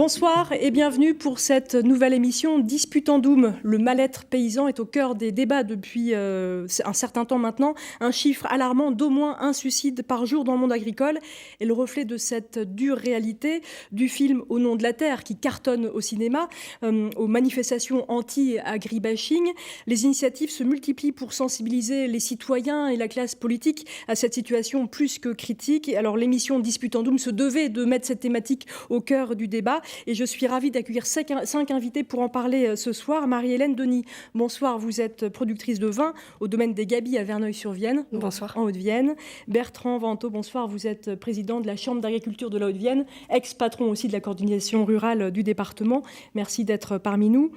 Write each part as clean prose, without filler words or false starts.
Bonsoir et bienvenue pour cette nouvelle émission Disputandum. Le mal-être paysan est au cœur des débats depuis un certain temps maintenant. Un chiffre alarmant d'au moins un suicide par jour dans le monde agricole est le reflet de cette dure réalité du film Au nom de la terre qui cartonne au cinéma, aux manifestations anti-agribashing. Les initiatives se multiplient pour sensibiliser les citoyens et la classe politique à cette situation plus que critique. Et alors l'émission Disputandum se devait de mettre cette thématique au cœur du débat. Et je suis ravie d'accueillir 5 invités pour en parler ce soir. Marie-Hélène Denis, bonsoir. Vous êtes productrice de vin au domaine des Gabis à Verneuil-sur-Vienne, bonsoir. En Haute-Vienne. Bertrand Vanto, bonsoir. Vous êtes président de la Chambre d'agriculture de la Haute-Vienne, ex-patron aussi de la coordination rurale du département. Merci d'être parmi nous.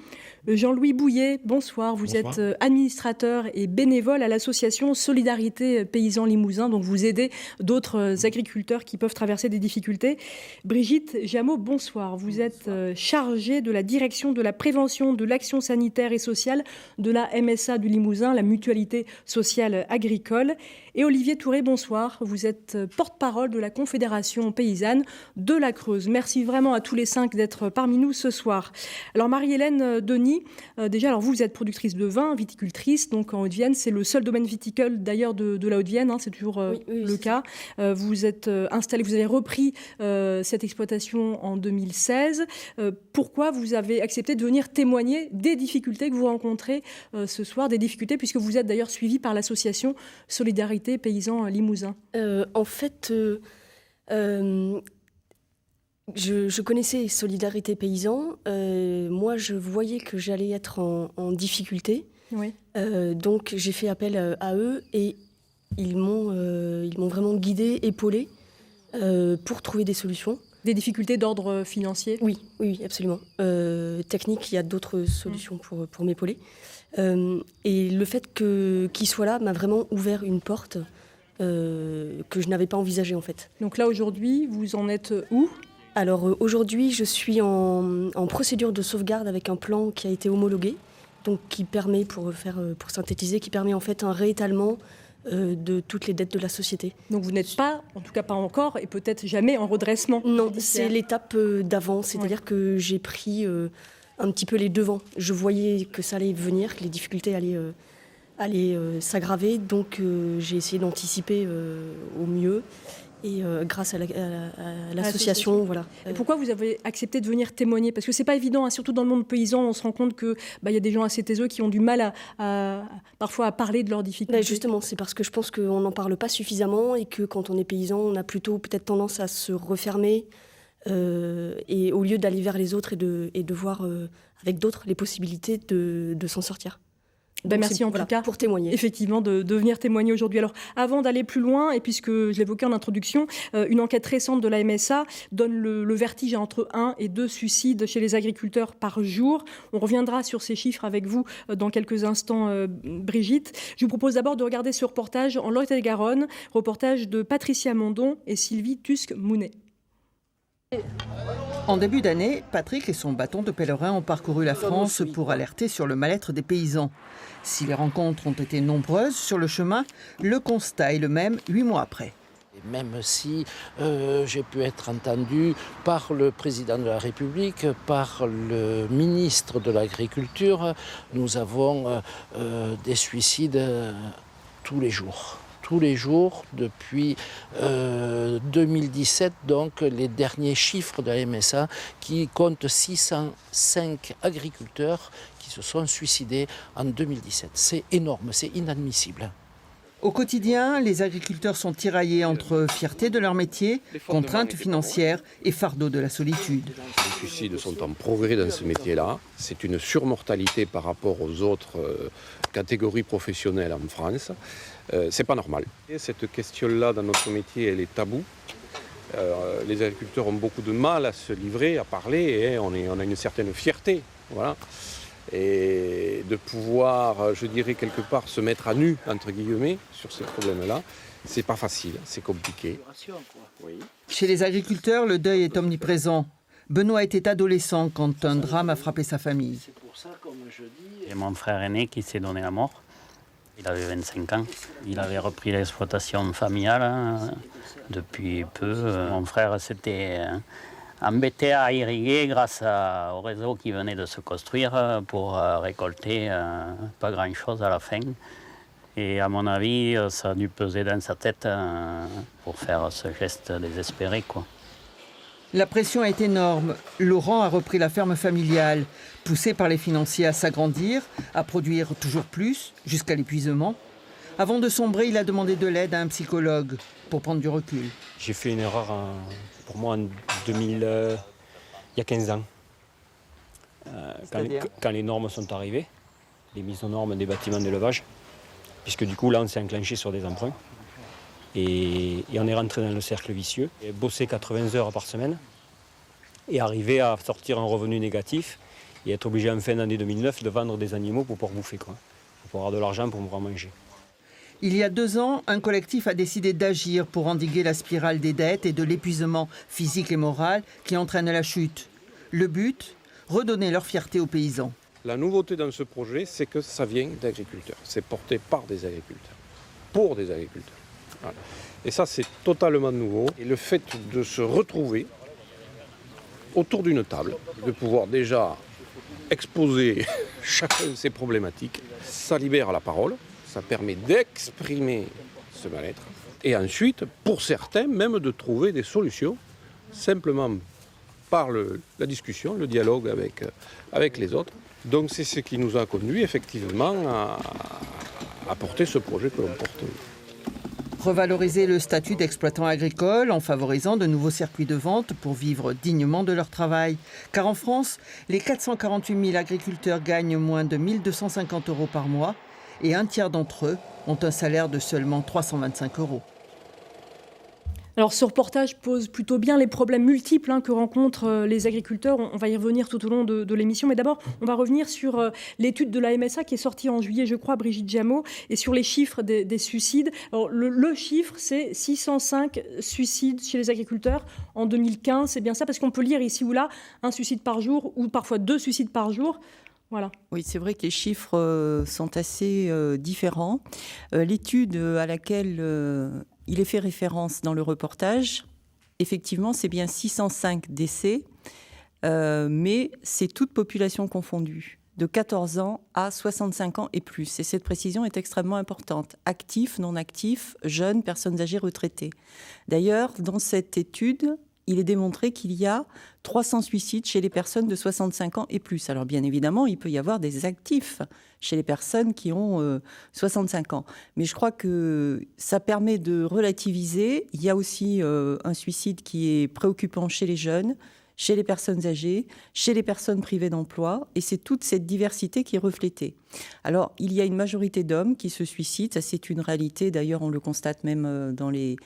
Jean-Louis Bouillet, bonsoir. Vous êtes administrateur et bénévole à l'association Solidarité Paysans Limousin. Donc vous aidez d'autres agriculteurs qui peuvent traverser des difficultés. Brigitte Jameau, bonsoir. Vous êtes chargée de la direction de la prévention de l'action sanitaire et sociale de la MSA du Limousin, la mutualité sociale agricole. Et Olivier Touré, bonsoir. Vous êtes porte-parole de la Confédération paysanne de la Creuse. Merci vraiment à tous les 5 d'être parmi nous ce soir. Alors Marie-Hélène Denis, déjà, alors vous êtes productrice de vin, viticultrice, donc en Haute-Vienne. C'est le seul domaine viticole d'ailleurs de la Haute-Vienne, hein, c'est toujours le cas. Vous êtes installée, vous avez repris cette exploitation en 2016. Pourquoi vous avez accepté de venir témoigner des difficultés que vous rencontrez ce soir, des difficultés, puisque vous êtes d'ailleurs suivi par l'association Solidarité Paysans Limousin? En fait, je connaissais Solidarité Paysans. Moi, je voyais que j'allais être en difficulté. Oui. Donc, j'ai fait appel à eux et ils m'ont vraiment guidée, épaulée pour trouver des solutions. Des difficultés d'ordre financier? Oui, absolument. Technique, il y a d'autres solutions pour m'épauler. Et le fait qu'ils soient là m'a vraiment ouvert une porte que je n'avais pas envisagée en fait. Donc là aujourd'hui, vous en êtes où? Alors aujourd'hui, je suis en procédure de sauvegarde avec un plan qui a été homologué, donc qui permet, pour synthétiser, qui permet en fait un réétalement de toutes les dettes de la société. Donc vous n'êtes pas, en tout cas pas encore, et peut-être jamais en redressement? Non, c'est l'étape d'avant, c'est-à-dire que j'ai pris un petit peu les devants. Je voyais que ça allait venir, que les difficultés allaient s'aggraver, donc j'ai essayé d'anticiper au mieux. Et grâce à l'association, voilà. Et pourquoi vous avez accepté de venir témoigner? Parce que c'est pas évident, hein, surtout dans le monde paysan, on se rend compte que y a des gens assez taiseux qui ont du mal parfois à parler de leurs difficultés. Justement, c'est parce que je pense qu'on n'en parle pas suffisamment et que quand on est paysan, on a plutôt peut-être tendance à se refermer et au lieu d'aller vers les autres et de voir avec d'autres les possibilités de s'en sortir. Merci en tout cas pour témoigner. Effectivement, de venir témoigner aujourd'hui. Alors, avant d'aller plus loin, et puisque je l'évoquais en introduction, une enquête récente de la MSA donne le vertige à entre 1 et 2 suicides chez les agriculteurs par jour. On reviendra sur ces chiffres avec vous dans quelques instants, Brigitte. Je vous propose d'abord de regarder ce reportage en Lot-et-Garonne, reportage de Patricia Mondon et Sylvie Tusque-Mounet. En début d'année, Patrick et son bâton de pèlerin ont parcouru la France pour alerter sur le mal-être des paysans. Si les rencontres ont été nombreuses sur le chemin, le constat est le même 8 mois après. Même si j'ai pu être entendu par le président de la République, par le ministre de l'Agriculture, nous avons des suicides tous les jours. Tous les jours depuis 2017, donc les derniers chiffres de la MSA qui comptent 605 agriculteurs qui se sont suicidés en 2017. C'est énorme, c'est inadmissible. Au quotidien, les agriculteurs sont tiraillés entre fierté de leur métier, contraintes financières et fardeau de la solitude. Les suicides sont en progrès dans ce métier-là. C'est une surmortalité par rapport aux autres catégories professionnelles en France. C'est pas normal. Et cette question-là, dans notre métier, elle est taboue. Les agriculteurs ont beaucoup de mal à se livrer, à parler, et on a une certaine fierté. Voilà. Et de pouvoir, je dirais, quelque part se mettre à nu, entre guillemets, sur ces problèmes-là, c'est pas facile, c'est compliqué. Chez les agriculteurs, le deuil est omniprésent. Benoît était adolescent quand un drame a frappé sa famille. J'ai mon frère aîné qui s'est donné la mort. Il avait 25 ans. Il avait repris l'exploitation familiale depuis peu. Mon frère s'était embêté à irriguer grâce au réseau qui venait de se construire pour récolter pas grand-chose à la fin. Et à mon avis, ça a dû peser dans sa tête pour faire ce geste désespéré, quoi. La pression est énorme. Laurent a repris la ferme familiale, poussé par les financiers à s'agrandir, à produire toujours plus, jusqu'à l'épuisement. Avant de sombrer, il a demandé de l'aide à un psychologue pour prendre du recul. J'ai fait une erreur, pour moi, en 2000, il y a 15 ans. Quand les normes sont arrivées, les mises aux normes des bâtiments d'élevage, puisque du coup, là, on s'est enclenché sur des emprunts. Et on est rentré dans le cercle vicieux. Et bosser 80 heures par semaine et arriver à sortir un revenu négatif et être obligé en fin d'année 2009 de vendre des animaux pour pouvoir bouffer, quoi. Pour avoir de l'argent pour pouvoir manger. Il y a 2 ans, un collectif a décidé d'agir pour endiguer la spirale des dettes et de l'épuisement physique et moral qui entraîne la chute. Le but, redonner leur fierté aux paysans. La nouveauté dans ce projet, c'est que ça vient d'agriculteurs. C'est porté par des agriculteurs, pour des agriculteurs. Voilà. Et ça, c'est totalement nouveau. Et le fait de se retrouver autour d'une table, de pouvoir déjà exposer chacun de ses problématiques, ça libère la parole, ça permet d'exprimer ce mal-être. Et ensuite, pour certains, même de trouver des solutions, simplement par la discussion, le dialogue avec les autres. Donc c'est ce qui nous a conduit effectivement à porter ce projet que l'on porte. Revaloriser le statut d'exploitant agricole en favorisant de nouveaux circuits de vente pour vivre dignement de leur travail. Car en France, les 448 000 agriculteurs gagnent moins de 1 250 € par mois et un tiers d'entre eux ont un salaire de seulement 325 €. Alors ce reportage pose plutôt bien les problèmes multiples que rencontrent les agriculteurs. On va y revenir tout au long de l'émission. Mais d'abord, on va revenir sur l'étude de la MSA qui est sortie en juillet, je crois, Brigitte Jameau, et sur les chiffres des suicides. Alors, le chiffre, c'est 605 suicides chez les agriculteurs en 2015. C'est bien ça, parce qu'on peut lire ici ou là un suicide par jour ou parfois 2 suicides par jour. Voilà. Oui, c'est vrai que les chiffres sont assez différents. L'étude à laquelle il est fait référence dans le reportage, effectivement, c'est bien 605 décès, mais c'est toute population confondue, de 14 ans à 65 ans et plus. Et cette précision est extrêmement importante. Actifs, non actifs, jeunes, personnes âgées, retraitées. D'ailleurs, dans cette étude, il est démontré qu'il y a 300 suicides chez les personnes de 65 ans et plus. Alors bien évidemment, il peut y avoir des actifs chez les personnes qui ont 65 ans. Mais je crois que ça permet de relativiser. Il y a aussi un suicide qui est préoccupant chez les jeunes, chez les personnes âgées, chez les personnes privées d'emploi, et c'est toute cette diversité qui est reflétée. Alors, il y a une majorité d'hommes qui se suicident, ça c'est une réalité, d'ailleurs on le constate même dans les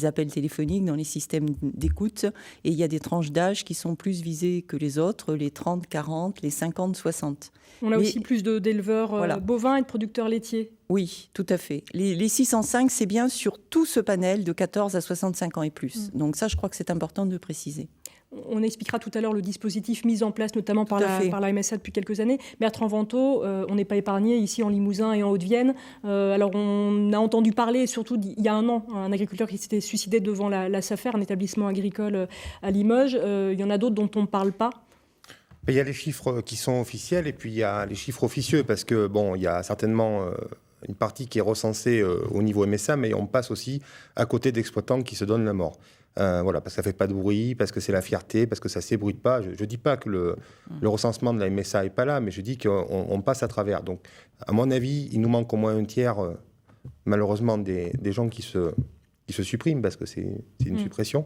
appels téléphoniques, dans les systèmes d'écoute, et il y a des tranches d'âge qui sont plus visées que les autres, les 30, 40, les 50, 60. On a aussi plus d'éleveurs bovins et de producteurs laitiers. Oui, tout à fait. Les 605, c'est bien sur tout ce panel de 14 à 65 ans et plus. Donc ça, je crois que c'est important de préciser. On expliquera tout à l'heure le dispositif mis en place notamment par la MSA depuis quelques années. Bertrand Vantaux, on n'est pas épargné ici en Limousin et en Haute-Vienne. Alors on a entendu parler, surtout il y a un an, un agriculteur qui s'était suicidé devant la SAFER, un établissement agricole à Limoges. Il y en a d'autres dont on ne parle pas. Il y a les chiffres qui sont officiels et puis il y a les chiffres officieux parce que bon, il y a certainement une partie qui est recensée au niveau MSA, mais on passe aussi à côté d'exploitants qui se donnent la mort. Voilà, parce que ça fait pas de bruit, parce que c'est la fierté, parce que ça s'ébruite pas. Je dis pas que le recensement de la MSA est pas là, mais je dis qu'on passe à travers. Donc, à mon avis, il nous manque au moins un tiers, malheureusement, des gens qui se suppriment, parce que c'est une suppression.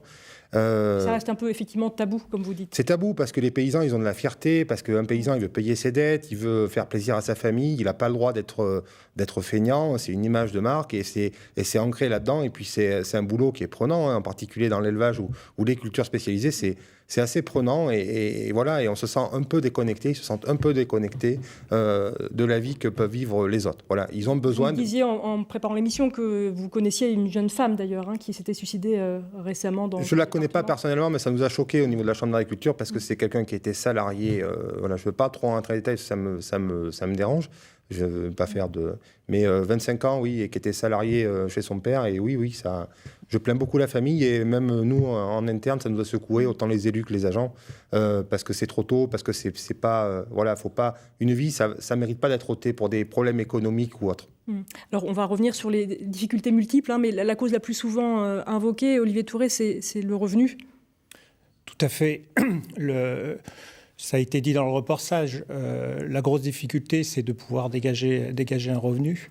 Ça reste un peu effectivement tabou, comme vous dites. C'est tabou parce que les paysans, ils ont de la fierté, parce qu'un paysan, il veut payer ses dettes, il veut faire plaisir à sa famille, il n'a pas le droit d'être feignant, c'est une image de marque et c'est ancré là-dedans. Et puis c'est un boulot qui est prenant, en particulier dans l'élevage ou les cultures spécialisées, c'est assez prenant et voilà, et on se sent un peu déconnecté, ils se sentent un peu déconnectés de la vie que peuvent vivre les autres. Voilà, ils ont besoin. Vous disiez en préparant l'émission que vous connaissiez une jeune femme d'ailleurs qui s'était suicidée récemment. Je la connais pas personnellement, mais ça nous a choqué au niveau de la Chambre d'agriculture parce que c'est quelqu'un qui était salarié. Voilà, je veux pas trop rentrer dans les détails, ça me dérange. Je ne veux pas faire de... Mais 25 ans, oui, et qui était salarié chez son père. Et oui, ça... Je plains beaucoup la famille et même nous, en interne, ça nous a secoué, autant les élus que les agents, parce que c'est trop tôt, parce que c'est pas... voilà, faut pas... Une vie, ça ne mérite pas d'être ôté pour des problèmes économiques ou autres. Alors, on va revenir sur les difficultés multiples, mais la cause la plus souvent invoquée, Olivier Touré, c'est le revenu. Tout à fait. Ça a été dit dans le reportage, la grosse difficulté, c'est de pouvoir dégager un revenu.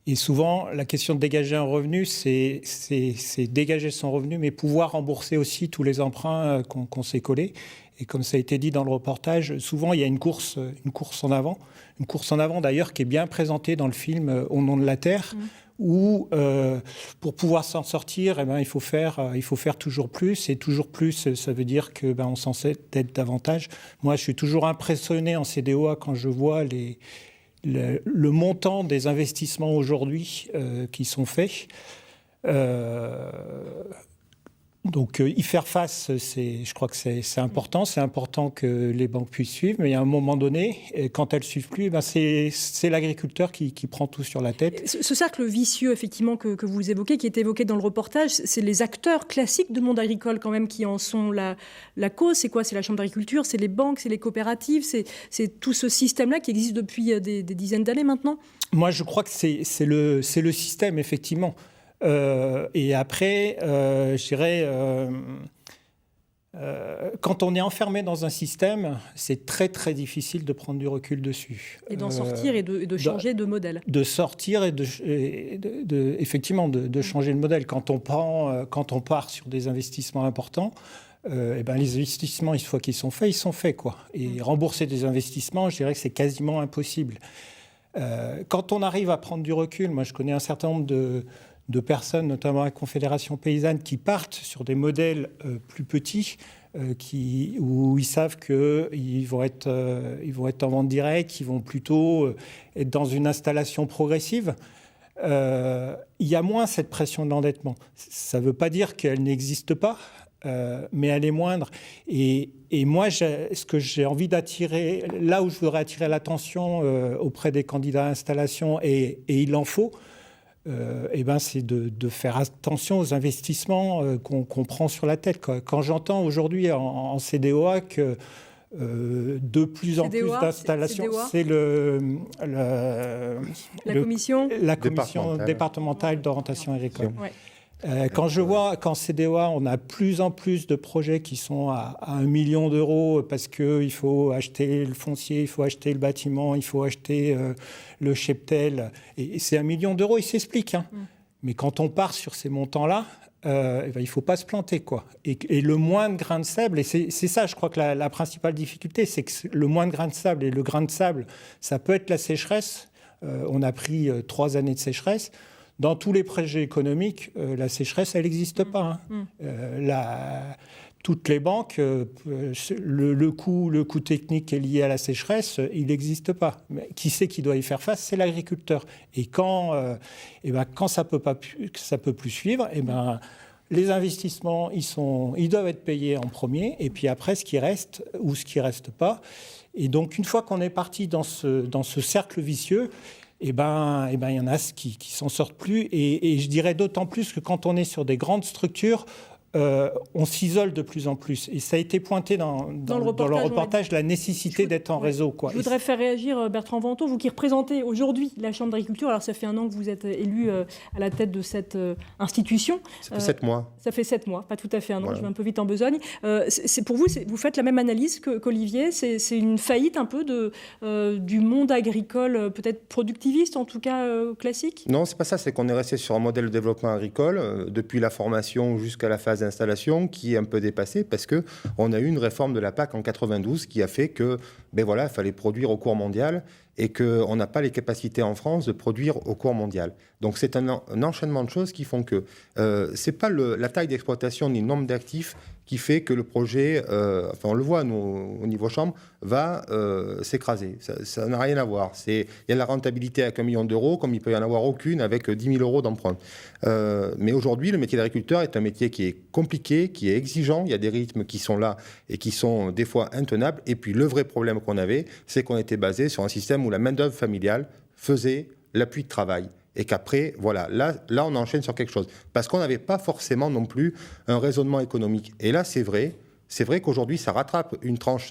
Et souvent, la question de dégager un revenu, c'est dégager son revenu, mais pouvoir rembourser aussi tous les emprunts qu'on s'est collés. Et comme ça a été dit dans le reportage, souvent, il y a une course en avant. Une course en avant, d'ailleurs, qui est bien présentée dans le film Au nom de la Terre, où, pour pouvoir s'en sortir, il faut faire toujours plus. Et toujours plus, ça veut dire qu'on s'en sait peut-être davantage. Moi, je suis toujours impressionné en CDOA quand je vois le montant des investissements aujourd'hui qui sont faits. Donc, y faire face, je crois que c'est important. C'est important que les banques puissent suivre. Mais à un moment donné, quand elles ne suivent plus, c'est l'agriculteur qui prend tout sur la tête. Ce cercle vicieux, effectivement, que vous évoquez, qui est évoqué dans le reportage, c'est les acteurs classiques du monde agricole, quand même, qui en sont la cause. C'est quoi? C'est la Chambre d'agriculture, c'est les banques, c'est les coopératives, c'est tout ce système-là qui existe depuis des dizaines d'années maintenant? Moi, je crois que c'est le système, effectivement. Et après, je dirais, quand on est enfermé dans un système, c'est très très difficile de prendre du recul dessus. Et d'en sortir et de changer de modèle. De sortir et effectivement de changer de modèle. Quand on part sur des investissements importants, les investissements, une fois qu'ils sont faits, quoi. Et rembourser des investissements, je dirais que c'est quasiment impossible. Quand on arrive à prendre du recul, moi je connais un certain nombre de personnes, notamment à la Confédération paysanne, qui partent sur des modèles plus petits, où ils savent qu'ils vont être en vente directe, qu'ils vont plutôt être dans une installation progressive. Il y a moins cette pression de l'endettement. Ça ne veut pas dire qu'elle n'existe pas, mais elle est moindre. Et moi, ce que j'ai envie d'attirer, là où je voudrais attirer l'attention auprès des candidats à installation, et il en faut, c'est de faire attention aux investissements qu'on prend sur la tête. Quand j'entends aujourd'hui en CDOA que de plus en plus d'installations, c'est la commission départementale d'orientation agricole. Ouais. Quand je vois qu'en CDOA, on a plus en plus de projets qui sont à 1 million d'euros parce qu'il faut acheter le foncier, il faut acheter le bâtiment, il faut acheter le cheptel. Et c'est 1 million d'euros, il s'explique. Mais quand on part sur ces montants-là, il ne faut pas se planter, quoi. Et le moindre grain de sable, et c'est ça, je crois que la principale difficulté, c'est que le moindre grain de sable, et le grain de sable, ça peut être la sécheresse. On a pris 3 années de sécheresse. Dans tous les projets économiques, la sécheresse, elle n'existe pas. Toutes les banques, le coût technique qui est lié à la sécheresse, il n'existe pas. Mais qui c'est qui doit y faire face? C'est l'agriculteur. Et quand ça peut plus suivre, les investissements, ils doivent être payés en premier. Et puis après, ce qui reste ou ce qui ne reste pas. Et donc, une fois qu'on est parti dans ce cercle vicieux, il y en a qui s'en sortent plus. Et je dirais d'autant plus que quand on est sur des grandes structures, on s'isole de plus en plus. Et ça a été pointé dans le reportage, la nécessité d'être en réseau, quoi. Je voudrais faire réagir Bertrand Vantaux, vous qui représentez aujourd'hui la Chambre d'agriculture. Alors, ça fait 1 an que vous êtes élu à la tête de cette institution. Ça fait 7 mois. Ça fait 7 mois, pas tout à fait 1 an, voilà. Je vais un peu vite en besogne. Pour vous, vous faites la même analyse qu'Olivier. C'est une faillite un peu du monde agricole, peut-être productiviste, en tout cas classique? Non, c'est pas ça. C'est qu'on est resté sur un modèle de développement agricole, depuis la formation jusqu'à la phase d'installation, qui est un peu dépassée parce qu'on a eu une réforme de la PAC en 92 qui a fait que, il fallait produire au cours mondial et qu'on n'a pas les capacités en France de produire au cours mondial. Donc c'est un enchaînement de choses qui font que c'est pas la taille d'exploitation ni le nombre d'actifs qui fait que le projet, on le voit nous, au niveau chambre, va s'écraser. Ça n'a rien à voir. Il y a la rentabilité avec 1 million d'euros, comme il peut y en avoir aucune avec 10 000 euros d'emprunt. Mais aujourd'hui, le métier d'agriculteur est un métier qui est compliqué, qui est exigeant. Il y a des rythmes qui sont là et qui sont des fois intenables. Et puis le vrai problème qu'on avait, c'est qu'on était basé sur un système où la main-d'œuvre familiale faisait l'appui de travail. Et qu'après, voilà, là, on enchaîne sur quelque chose. Parce qu'on n'avait pas forcément non plus un raisonnement économique. Et là, c'est vrai qu'aujourd'hui, ça rattrape une tranche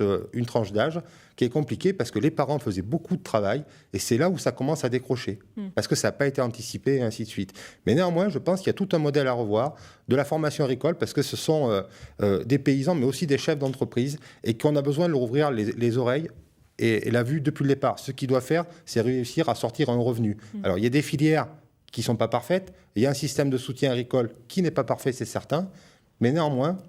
d'âge qui est compliquée parce que les parents faisaient beaucoup de travail et c'est là où ça commence à décrocher. Parce que ça n'a pas été anticipé et ainsi de suite. Mais néanmoins, je pense qu'il y a tout un modèle à revoir de la formation agricole parce que ce sont des paysans, mais aussi des chefs d'entreprise et qu'on a besoin de leur ouvrir les oreilles et la vue depuis le départ. Ce qu'il doit faire, c'est réussir à sortir un revenu. Alors, il y a des filières qui ne sont pas parfaites, il y a un système de soutien agricole qui n'est pas parfait, c'est certain, mais néanmoins,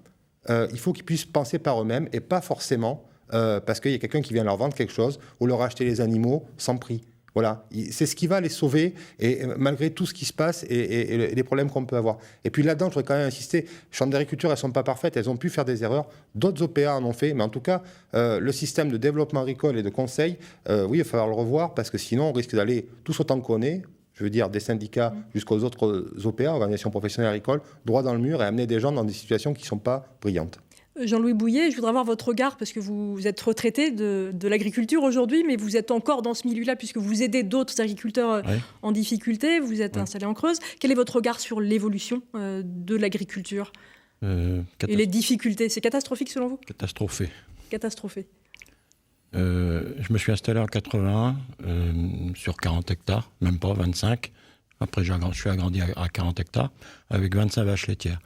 il faut qu'ils puissent penser par eux-mêmes et pas forcément parce qu'il y a quelqu'un qui vient leur vendre quelque chose ou leur acheter les animaux sans prix. Voilà, c'est ce qui va les sauver et malgré tout ce qui se passe et les problèmes qu'on peut avoir. Et puis là-dedans, je voudrais quand même insister, les chambres d'agriculture, elles ne sont pas parfaites, elles ont pu faire des erreurs, d'autres OPA en ont fait, mais en tout cas, le système de développement agricole et de conseil, oui, il va falloir le revoir parce que sinon, on risque d'aller tous autant qu'on est, je veux dire des syndicats jusqu'aux autres OPA, organisations professionnelles agricoles, droit dans le mur et amener des gens dans des situations qui ne sont pas brillantes. Jean-Louis Bouillet, je voudrais avoir votre regard, parce que vous êtes retraité de l'agriculture aujourd'hui, mais vous êtes encore dans ce milieu-là, puisque vous aidez d'autres agriculteurs en difficulté, vous êtes installé en Creuse. Quel est votre regard sur l'évolution de l'agriculture et les difficultés? C'est catastrophique selon vous? Catastrophé. Je me suis installé en 81 sur 40 hectares, même pas 25. Après, je suis agrandi à 40 hectares avec 25 vaches laitières.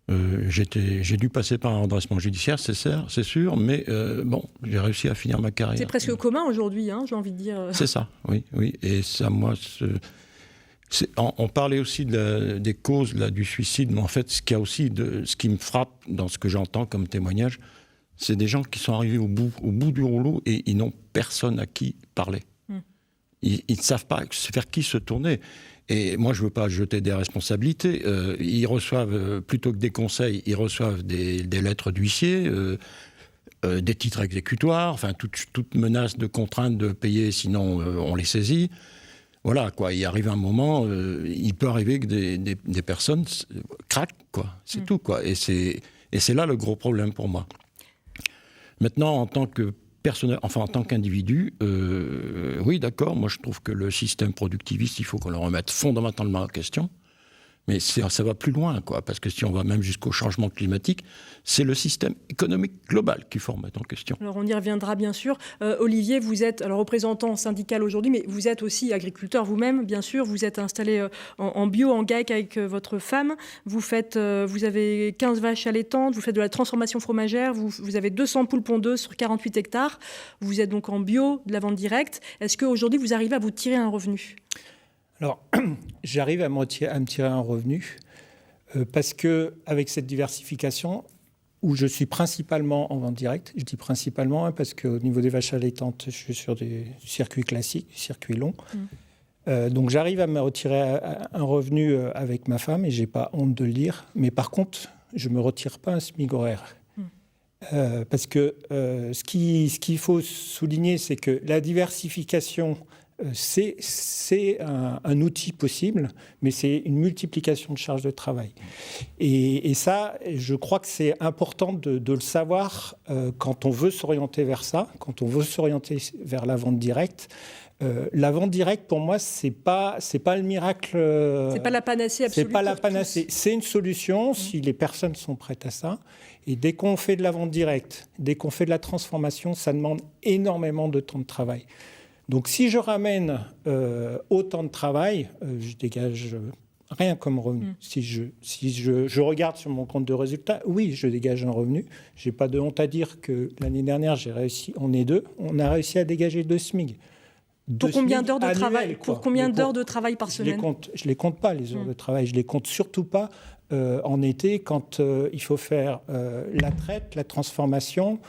J'ai dû passer par un redressement judiciaire, c'est sûr, mais bon, j'ai réussi à finir ma carrière. C'est presque commun aujourd'hui, j'ai envie de dire. C'est ça, oui. Et ça, moi, on parlait aussi des causes du suicide, mais en fait, ce qui me frappe dans ce que j'entends comme témoignage, c'est des gens qui sont arrivés au bout du rouleau et ils n'ont personne à qui parler. Ils ne savent pas vers qui se tourner. Et moi, je ne veux pas jeter des responsabilités. Ils reçoivent, plutôt que des conseils, ils reçoivent des lettres d'huissier, des titres exécutoires, enfin, toute menace de contrainte de payer, sinon on les saisit. Voilà, quoi. Il arrive un moment, il peut arriver que des personnes craquent, quoi. C'est tout, quoi. Et c'est là le gros problème pour moi. Maintenant, en tant que en tant qu'individu, oui, d'accord, moi je trouve que le système productiviste, il faut qu'on le remette fondamentalement en question. Mais ça va plus loin, quoi, parce que si on va même jusqu'au changement climatique, c'est le système économique global qu'il faut remettre en question. Alors on y reviendra bien sûr. Olivier, vous êtes représentant syndical aujourd'hui, mais vous êtes aussi agriculteur vous-même, bien sûr. Vous êtes installé en bio, en GAEC avec votre femme. Vous avez 15 vaches allaitantes, vous faites de la transformation fromagère, vous avez 200 poules pondeuses sur 48 hectares. Vous êtes donc en bio, de la vente directe. Est-ce qu'aujourd'hui, vous arrivez à vous tirer un revenu ? Alors, j'arrive à me tirer un revenu parce qu'avec cette diversification, où je suis principalement en vente directe, je dis principalement parce qu'au niveau des vaches allaitantes, je suis sur des circuits classiques, des circuits longs. Donc j'arrive à me retirer un revenu avec ma femme et je n'ai pas honte de le dire. Mais par contre, je ne me retire pas un SMIC horaire. Parce que ce qu'il faut souligner, c'est que la diversification, c'est un outil possible, mais c'est une multiplication de charges de travail. Et ça, je crois que c'est important de le savoir quand on veut s'orienter vers ça, quand on veut s'orienter vers la vente directe. La vente directe, pour moi, c'est pas le miracle. C'est pas la panacée absolue. C'est pas la panacée. C'est une solution si les personnes sont prêtes à ça. Et dès qu'on fait de la vente directe, dès qu'on fait de la transformation, ça demande énormément de temps de travail. Donc, si je ramène autant de travail, je dégage rien comme revenu. Si je regarde sur mon compte de résultat, oui, je dégage un revenu. Je n'ai pas de honte à dire que l'année dernière, on a réussi à dégager 2 SMIC. Pour combien d'heures de travail ? Pour combien d'heures de travail par semaine ? Je ne les compte pas, les heures de travail. Je ne les compte surtout pas en été, quand il faut faire la traite, la transformation,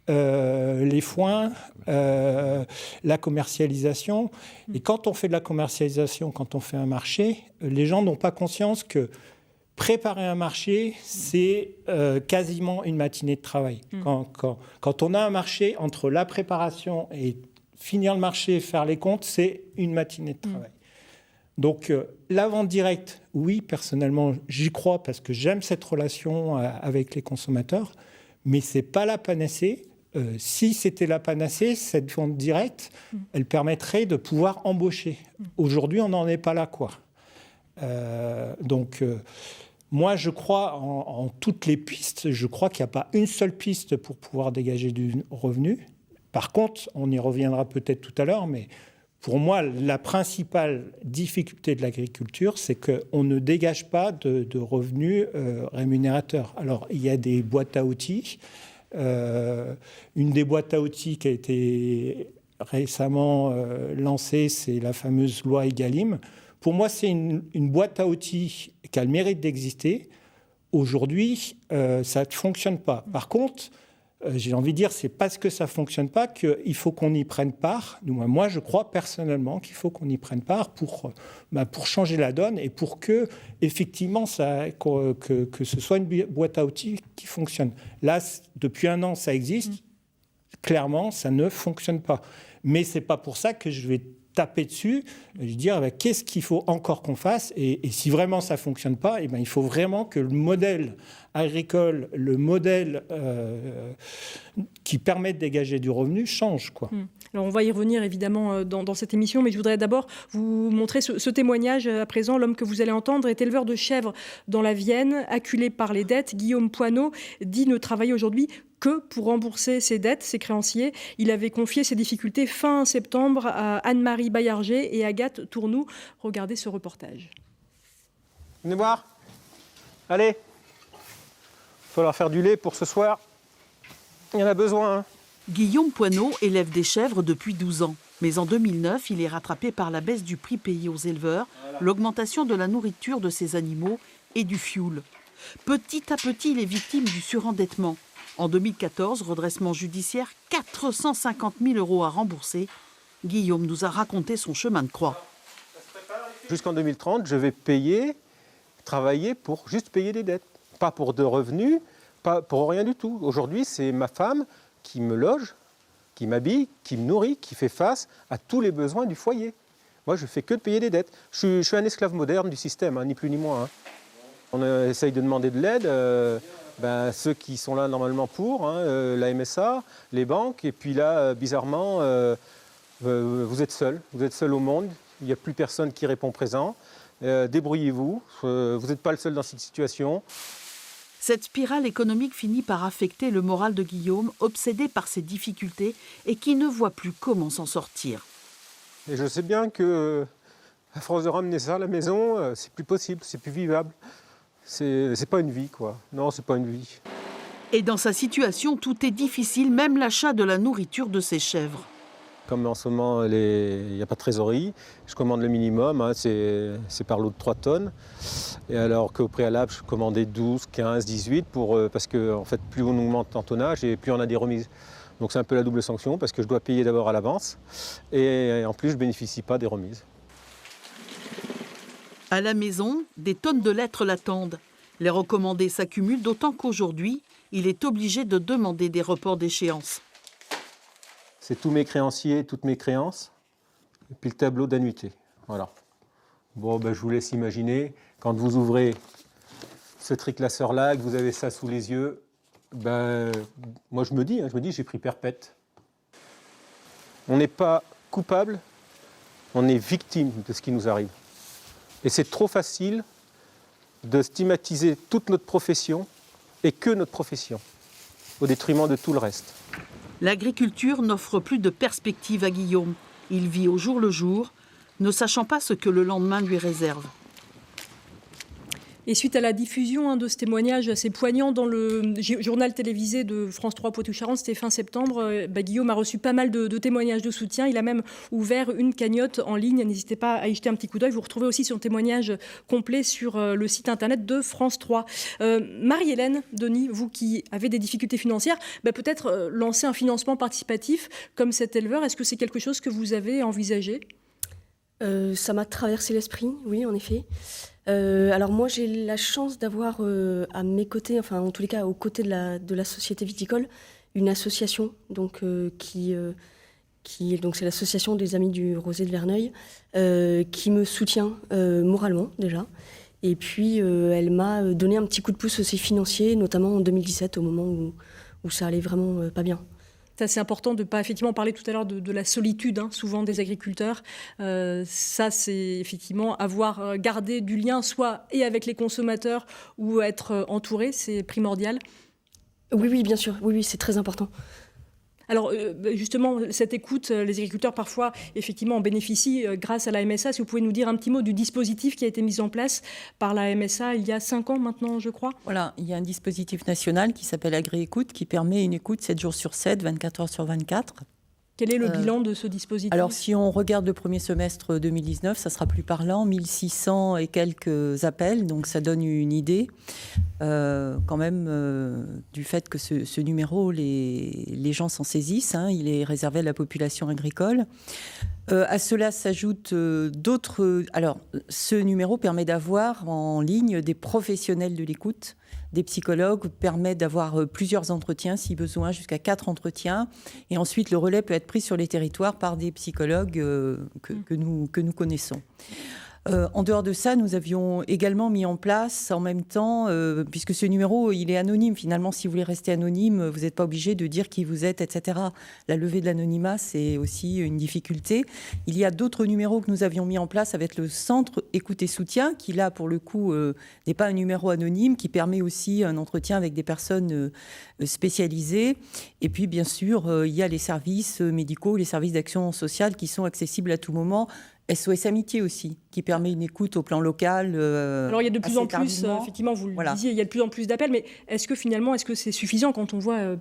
les foins, la commercialisation. Et quand on fait de la commercialisation, quand on fait un marché, les gens n'ont pas conscience que préparer un marché, c'est quasiment une matinée de travail. Quand on a un marché, entre la préparation et finir le marché, faire les comptes, c'est une matinée de travail. Donc, la vente directe, oui, personnellement, j'y crois parce que j'aime cette relation avec les consommateurs, mais ce n'est pas la panacée. si c'était la panacée, cette vente directe, elle permettrait de pouvoir embaucher. Aujourd'hui, on n'en est pas là, quoi. Moi, je crois en toutes les pistes. Je crois qu'il n'y a pas une seule piste pour pouvoir dégager du revenu. Par contre, on y reviendra peut-être tout à l'heure, mais pour moi, la principale difficulté de l'agriculture, c'est qu'on ne dégage pas de revenus rémunérateurs. Alors, il y a des boîtes à outils. Une des boîtes à outils qui a été récemment lancée, c'est la fameuse loi Egalim. Pour moi, c'est une boîte à outils qui a le mérite d'exister. Aujourd'hui, ça ne fonctionne pas. Par contre, j'ai envie de dire, c'est parce que ça ne fonctionne pas qu'il faut qu'on y prenne part. Moi, je crois personnellement qu'il faut qu'on y prenne part pour changer la donne et pour que, effectivement, que ce soit une boîte à outils qui fonctionne. Là, depuis 1 an, ça existe. Clairement, ça ne fonctionne pas. Mais ce n'est pas pour ça que je vais taper dessus, dire qu'est-ce qu'il faut encore qu'on fasse, et si vraiment ça ne fonctionne pas, il faut vraiment que le modèle agricole, le modèle qui permet de dégager du revenu change, quoi. Alors on va y revenir évidemment dans cette émission, mais je voudrais d'abord vous montrer ce témoignage à présent. L'homme que vous allez entendre est éleveur de chèvres dans la Vienne, acculé par les dettes. Guillaume Poineau dit ne travailler aujourd'hui que pour rembourser ses dettes, ses créanciers. Il avait confié ses difficultés fin septembre à Anne-Marie Baillarger et Agathe Tournou. Regardez ce reportage. Venez voir. Allez. Il va falloir faire du lait pour ce soir. Il y en a besoin. Guillaume Poineau élève des chèvres depuis 12 ans. Mais en 2009, il est rattrapé par la baisse du prix payé aux éleveurs, l'augmentation de la nourriture de ses animaux et du fioul. Petit à petit, il est victime du surendettement. En 2014, redressement judiciaire, 450 000 € à rembourser. Guillaume nous a raconté son chemin de croix. Jusqu'en 2030, je vais travailler pour juste payer des dettes. Pas pour de revenus, pas pour rien du tout. Aujourd'hui, c'est ma femme qui me loge, qui m'habille, qui me nourrit, qui fait face à tous les besoins du foyer. Moi, je ne fais que de payer des dettes. Je suis un esclave moderne du système, ni plus ni moins. On essaye de demander de l'aide. Ceux qui sont là normalement pour, la MSA, les banques, et puis là, bizarrement, vous êtes seul au monde, il n'y a plus personne qui répond présent, débrouillez-vous, vous n'êtes pas le seul dans cette situation. Cette spirale économique finit par affecter le moral de Guillaume, obsédé par ses difficultés et qui ne voit plus comment s'en sortir. Et je sais bien que, à force de ramener ça à la maison, c'est plus possible, c'est plus vivable. C'est pas une vie, quoi. Non, c'est pas une vie. Et dans sa situation, tout est difficile, même l'achat de la nourriture de ses chèvres. Comme en ce moment, il n'y a pas de trésorerie, je commande le minimum, c'est par lot de 3 tonnes. Et alors qu'au préalable, je commandais 12, 15, 18, parce que en fait, plus on augmente en tonnage et plus on a des remises. Donc c'est un peu la double sanction, parce que je dois payer d'abord à l'avance, et en plus, je ne bénéficie pas des remises. À la maison, des tonnes de lettres l'attendent. Les recommandés s'accumulent, d'autant qu'aujourd'hui, il est obligé de demander des reports d'échéance. C'est tous mes créanciers, toutes mes créances, et puis le tableau d'annuité. Voilà. Bon, je vous laisse imaginer, quand vous ouvrez ce triclasseur-là, que vous avez ça sous les yeux, moi je me dis, j'ai pris perpète. On n'est pas coupable, on est victime de ce qui nous arrive. Et c'est trop facile de stigmatiser toute notre profession et que notre profession, au détriment de tout le reste. L'agriculture n'offre plus de perspective à Guillaume. Il vit au jour le jour, ne sachant pas ce que le lendemain lui réserve. Et suite à la diffusion de ce témoignage assez poignant dans le journal télévisé de France 3 Poitou-Charentes, c'était fin septembre, Guillaume a reçu pas mal de témoignages de soutien. Il a même ouvert une cagnotte en ligne. N'hésitez pas à y jeter un petit coup d'œil. Vous retrouvez aussi son témoignage complet sur le site internet de France 3. Marie-Hélène Denis, vous qui avez des difficultés financières, peut-être lancer un financement participatif comme cet éleveur. Est-ce que c'est quelque chose que vous avez envisagé ? Ça m'a traversé l'esprit, oui, en effet. Alors moi, j'ai la chance d'avoir à mes côtés, enfin en tous les cas aux côtés de la société viticole, une association donc, donc c'est l'association des Amis du Rosé de Verneuil, qui me soutient moralement déjà. Et puis elle m'a donné un petit coup de pouce aussi financier, notamment en 2017, au moment où ça allait vraiment pas bien. C'est important de ne pas effectivement parler tout à l'heure de la solitude, souvent des agriculteurs. Ça, c'est effectivement avoir gardé du lien, soit et avec les consommateurs ou être entouré, c'est primordial. Oui, bien sûr. Oui, c'est très important. Alors justement, cette écoute, les agriculteurs parfois effectivement en bénéficient grâce à la MSA. Si vous pouvez nous dire un petit mot du dispositif qui a été mis en place par la MSA il y a 5 ans maintenant, je crois. Voilà, il y a un dispositif national qui s'appelle Agri-Écoute qui permet une écoute 7 jours sur 7, 24 heures sur 24. Quel est le bilan de ce dispositif ? Alors, si on regarde le premier semestre 2019, ça sera plus parlant, 1600 et quelques appels, donc ça donne une idée quand même du fait que ce numéro, les gens s'en saisissent, il est réservé à la population agricole. À cela s'ajoutent d'autres... Alors, ce numéro permet d'avoir en ligne des professionnels de l'écoute, des psychologues, permet d'avoir plusieurs entretiens, si besoin, jusqu'à 4 entretiens. Et ensuite, le relais peut être pris sur les territoires par des psychologues que nous connaissons. En dehors de ça, nous avions également mis en place en même temps, puisque ce numéro, il est anonyme. Finalement, si vous voulez rester anonyme, vous n'êtes pas obligé de dire qui vous êtes, etc. La levée de l'anonymat, c'est aussi une difficulté. Il y a d'autres numéros que nous avions mis en place avec le Centre Écoute et Soutien, qui là, pour le coup, n'est pas un numéro anonyme, qui permet aussi un entretien avec des personnes spécialisées. Et puis, bien sûr, il y a les services médicaux, les services d'action sociale qui sont accessibles à tout moment. SOS Amitié aussi, qui permet une écoute au plan local. Alors il y a de plus en plus, effectivement, vous le disiez, il y a de plus en plus d'appels, mais est-ce que c'est suffisant quand on voit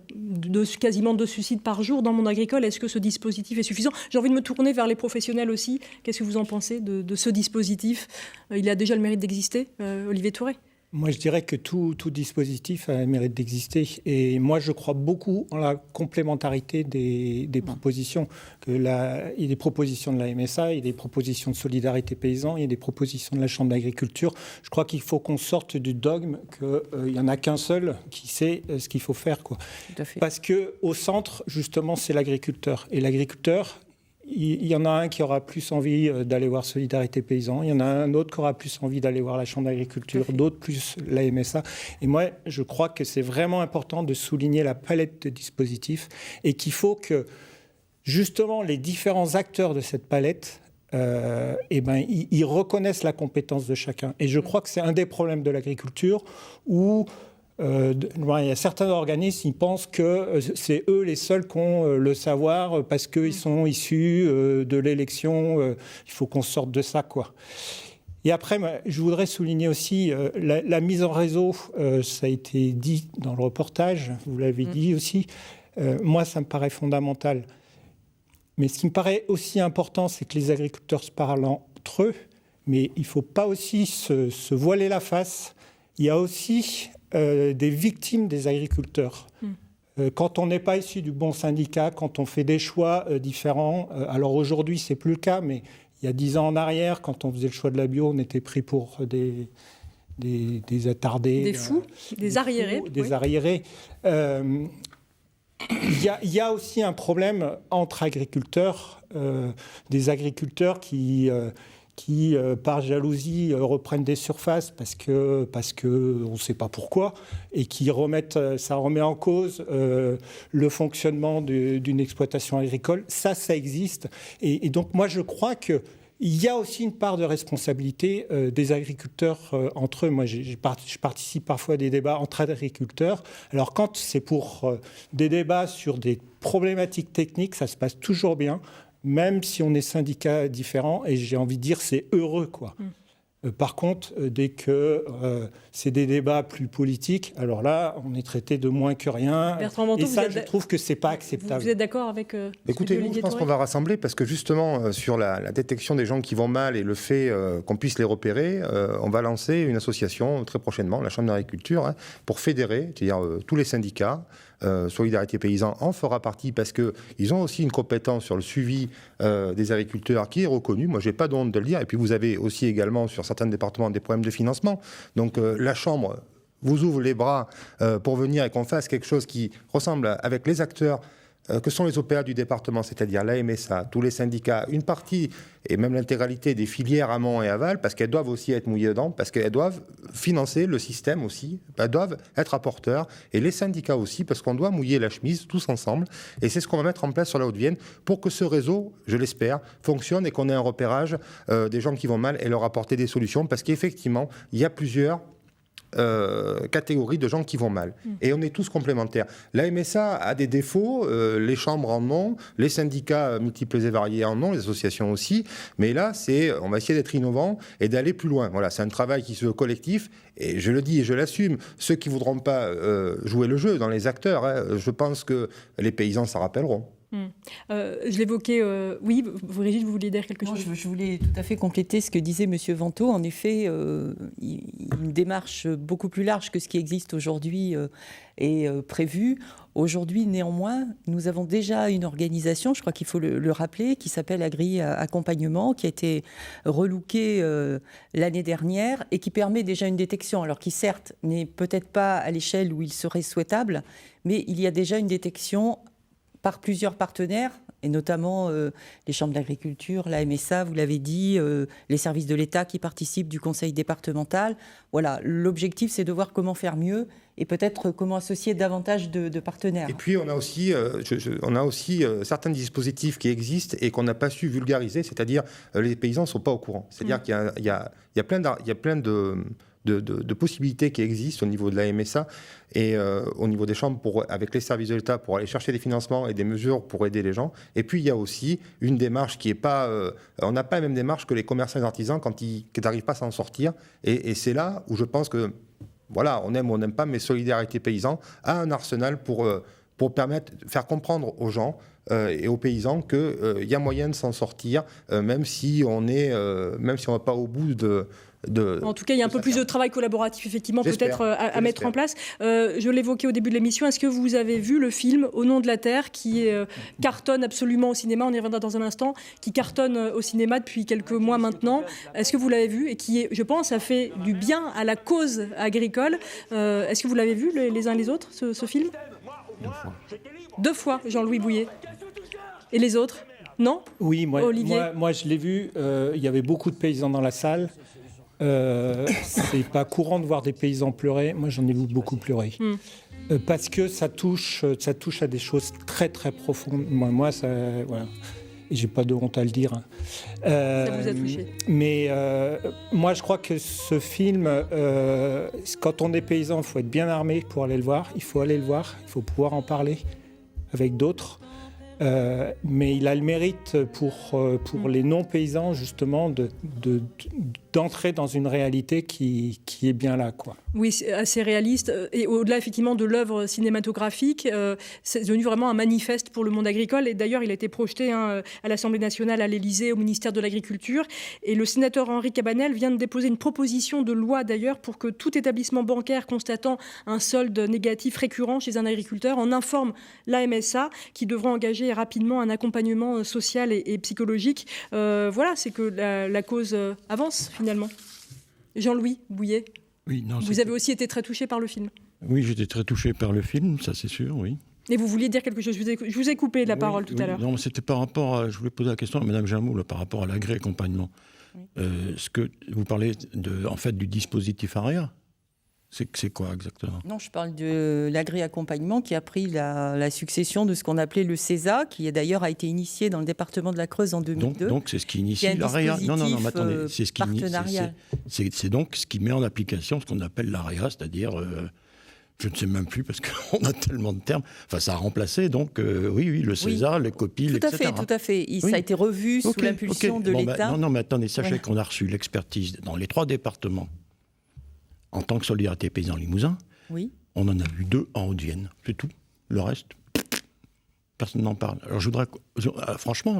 quasiment 2 suicides par jour dans le monde agricole? Est-ce que ce dispositif est suffisant? J'ai envie de me tourner vers les professionnels aussi. Qu'est-ce que vous en pensez de ce dispositif? Il a déjà le mérite d'exister, Olivier Touré? Moi, je dirais que tout dispositif a le mérite d'exister. Et moi, je crois beaucoup en la complémentarité des propositions. Il y a des propositions de la MSA, il y a des propositions de Solidarité Paysan, il y a des propositions de la Chambre d'agriculture. Je crois qu'il faut qu'on sorte du dogme qu'il n'y en a qu'un seul qui sait ce qu'il faut faire, quoi. Tout à fait. Parce qu'au centre, justement, c'est l'agriculteur. Et l'agriculteur... Il y en a un qui aura plus envie d'aller voir Solidarité Paysan, il y en a un autre qui aura plus envie d'aller voir la Chambre d'agriculture, d'autres plus la MSA. Et moi, je crois que c'est vraiment important de souligner la palette de dispositifs et qu'il faut que, justement, les différents acteurs de cette palette, ils reconnaissent la compétence de chacun. Et je crois que c'est un des problèmes de l'agriculture où... il y a certains organismes, ils pensent que c'est eux les seuls qui ont le savoir parce qu'ils sont issus de l'élection. Il faut qu'on sorte de ça, quoi. Et après, je voudrais souligner aussi la mise en réseau. Ça a été dit dans le reportage, vous l'avez dit aussi. Moi, ça me paraît fondamental. Mais ce qui me paraît aussi important, c'est que les agriculteurs se parlent entre eux. Mais il ne faut pas aussi se voiler la face. Il y a aussi... des victimes des agriculteurs. Quand on n'est pas issu du bon syndicat, quand on fait des choix différents, alors aujourd'hui, ce n'est plus le cas, mais il y a 10 ans en arrière, quand on faisait le choix de la bio, on était pris pour des attardés. Des fous, des arriérés. Des arriérés. Il y a aussi un problème entre agriculteurs, des agriculteurs qui par jalousie, reprennent des surfaces parce que on ne sait pas pourquoi, et qui ça remet en cause le fonctionnement d'une exploitation agricole. Ça existe. Et donc, moi, je crois qu'il y a aussi une part de responsabilité des agriculteurs entre eux. Moi, je participe parfois à des débats entre agriculteurs. Alors, quand c'est pour des débats sur des problématiques techniques, ça se passe toujours bien. Même si on est syndicats différents, et j'ai envie de dire c'est heureux, quoi. Par contre, dès que c'est des débats plus politiques, alors là, on est traité de moins que rien. Bertrand Vantaux, et ça, je trouve que c'est pas acceptable. Vous êtes d'accord avec Écoutez, je pense qu'on va rassembler parce que justement, sur la détection des gens qui vont mal et le fait qu'on puisse les repérer, on va lancer une association très prochainement, la Chambre d'agriculture, pour fédérer, c'est-à-dire tous les syndicats. Solidarité Paysan en fera partie parce qu'ils ont aussi une compétence sur le suivi des agriculteurs qui est reconnue. Moi, je n'ai pas de honte de le dire. Et puis, vous avez aussi également sur certains départements des problèmes de financement. Donc, la Chambre vous ouvre les bras pour venir et qu'on fasse quelque chose qui ressemble avec les acteurs que sont les OPA du département, c'est-à-dire la MSA, tous les syndicats, une partie et même l'intégralité des filières amont et aval, parce qu'elles doivent aussi être mouillées dedans, parce qu'elles doivent financer le système aussi, elles doivent être apporteurs, et les syndicats aussi, parce qu'on doit mouiller la chemise tous ensemble. Et c'est ce qu'on va mettre en place sur la Haute-Vienne pour que ce réseau, je l'espère, fonctionne et qu'on ait un repérage des gens qui vont mal et leur apporter des solutions, parce qu'effectivement, il y a plusieurs catégories de gens qui vont mal. Et on est tous complémentaires. La MSA a des défauts, les chambres en ont, les syndicats multiples et variés en ont, les associations aussi. Mais là, on va essayer d'être innovant et d'aller plus loin. Voilà, c'est un travail qui se veut collectif. Et je le dis et je l'assume, ceux qui ne voudront pas jouer le jeu dans les acteurs, je pense que les paysans s'en rappelleront. Je l'évoquais, oui, Brigitte, vous vouliez dire quelque chose? Je voulais tout à fait compléter ce que disait M. Vantaux. En effet, une démarche beaucoup plus large que ce qui existe aujourd'hui est prévue. Aujourd'hui, néanmoins, nous avons déjà une organisation, je crois qu'il faut le rappeler, qui s'appelle Agri Accompagnement, qui a été relookée l'année dernière et qui permet déjà une détection, alors qui certes n'est peut-être pas à l'échelle où il serait souhaitable, mais il y a déjà une détection par plusieurs partenaires, et notamment les chambres d'agriculture, la MSA, vous l'avez dit, les services de l'État qui participent du conseil départemental. Voilà, l'objectif, c'est de voir comment faire mieux et peut-être comment associer davantage de partenaires. Et puis, on a aussi, certains dispositifs qui existent et qu'on n'a pas su vulgariser, c'est-à-dire les paysans ne sont pas au courant. C'est-à-dire qu'il y a plein de possibilités qui existent au niveau de la MSA et au niveau des chambres avec les services de l'État pour aller chercher des financements et des mesures pour aider les gens. Et puis, il y a aussi une démarche qui n'est pas... on n'a pas la même démarche que les commerçants et les artisans quand ils n'arrivent pas à s'en sortir. Et c'est là où je pense que, voilà, on aime ou on n'aime pas, mais Solidarité Paysan a un arsenal pour faire comprendre aux gens et aux paysans qu'il y a moyen de s'en sortir, même si on ne va pas au bout de... En tout cas, il y a un peu plus de travail collaboratif, effectivement, peut-être à mettre en place. Je l'évoquais au début de l'émission. Est-ce que vous avez vu le film Au nom de la terre, qui cartonne absolument au cinéma, on y reviendra dans un instant, qui cartonne au cinéma depuis quelques mois maintenant? Est-ce que vous l'avez vu? Et qui, je pense, a fait du bien à la cause agricole. Est-ce que vous l'avez vu, les uns et les autres, ce film? 2 fois. 2 fois, Jean-Louis Bouillet. Et les autres? Non? Oui, Olivier? moi je l'ai vu. Il y avait beaucoup de paysans dans la salle. C'est pas courant de voir des paysans pleurer. Moi, j'en ai vu beaucoup pleurer. Parce que ça touche à des choses très, très profondes. Moi ça... Voilà. Et j'ai pas de honte à le dire. Ça vous a touché. Mais moi, je crois que ce film, quand on est paysan, il faut être bien armé pour aller le voir. Il faut aller le voir. Il faut pouvoir en parler avec d'autres. Mais il a le mérite pour les non-paysans, justement, d'entrer dans une réalité qui est bien là, quoi. Oui, c'est assez réaliste. Et au-delà, effectivement, de l'œuvre cinématographique, c'est devenu vraiment un manifeste pour le monde agricole. Et d'ailleurs, il a été projeté à l'Assemblée nationale, à l'Élysée, au ministère de l'Agriculture. Et le sénateur Henri Cabanel vient de déposer une proposition de loi, d'ailleurs, pour que tout établissement bancaire constatant un solde négatif récurrent chez un agriculteur en informe la MSA, qui devra engager rapidement un accompagnement social et psychologique. Voilà, c'est que la cause avance, finalement. Jean-Louis Bouillet. Oui, non, vous avez aussi été très touché par le film. Oui, j'étais très touché par le film, ça c'est sûr, oui. Et vous vouliez dire quelque chose? Je vous ai coupé la parole tout à l'heure. Non, c'était par rapport à... Je voulais poser la question à Mme Jamoul par rapport à l'agri-accompagnement. Ce que vous parlez en fait du dispositif AREA. C'est quoi exactement? Non, je parle de l'agri-accompagnement qui a pris la succession de ce qu'on appelait le CESA, qui d'ailleurs a été initié dans le département de la Creuse en 2002. Donc c'est ce qui initie l'AREA. Non, mais attendez, c'est ce qui c'est donc ce qui met en application ce qu'on appelle l'AREA, c'est-à-dire, je ne sais même plus parce qu'on a tellement de termes. Enfin, ça a remplacé donc, oui, le CESA, les copiles, etc. Tout à fait. Ça a été revu sous l'impulsion de l'État. Non, mais attendez, sachez qu'on a reçu l'expertise dans les 3 départements. En tant que Solidarité Paysan Limousin, on en a vu 2 en Haute-Vienne, c'est tout. Le reste, personne n'en parle. Alors je voudrais, franchement,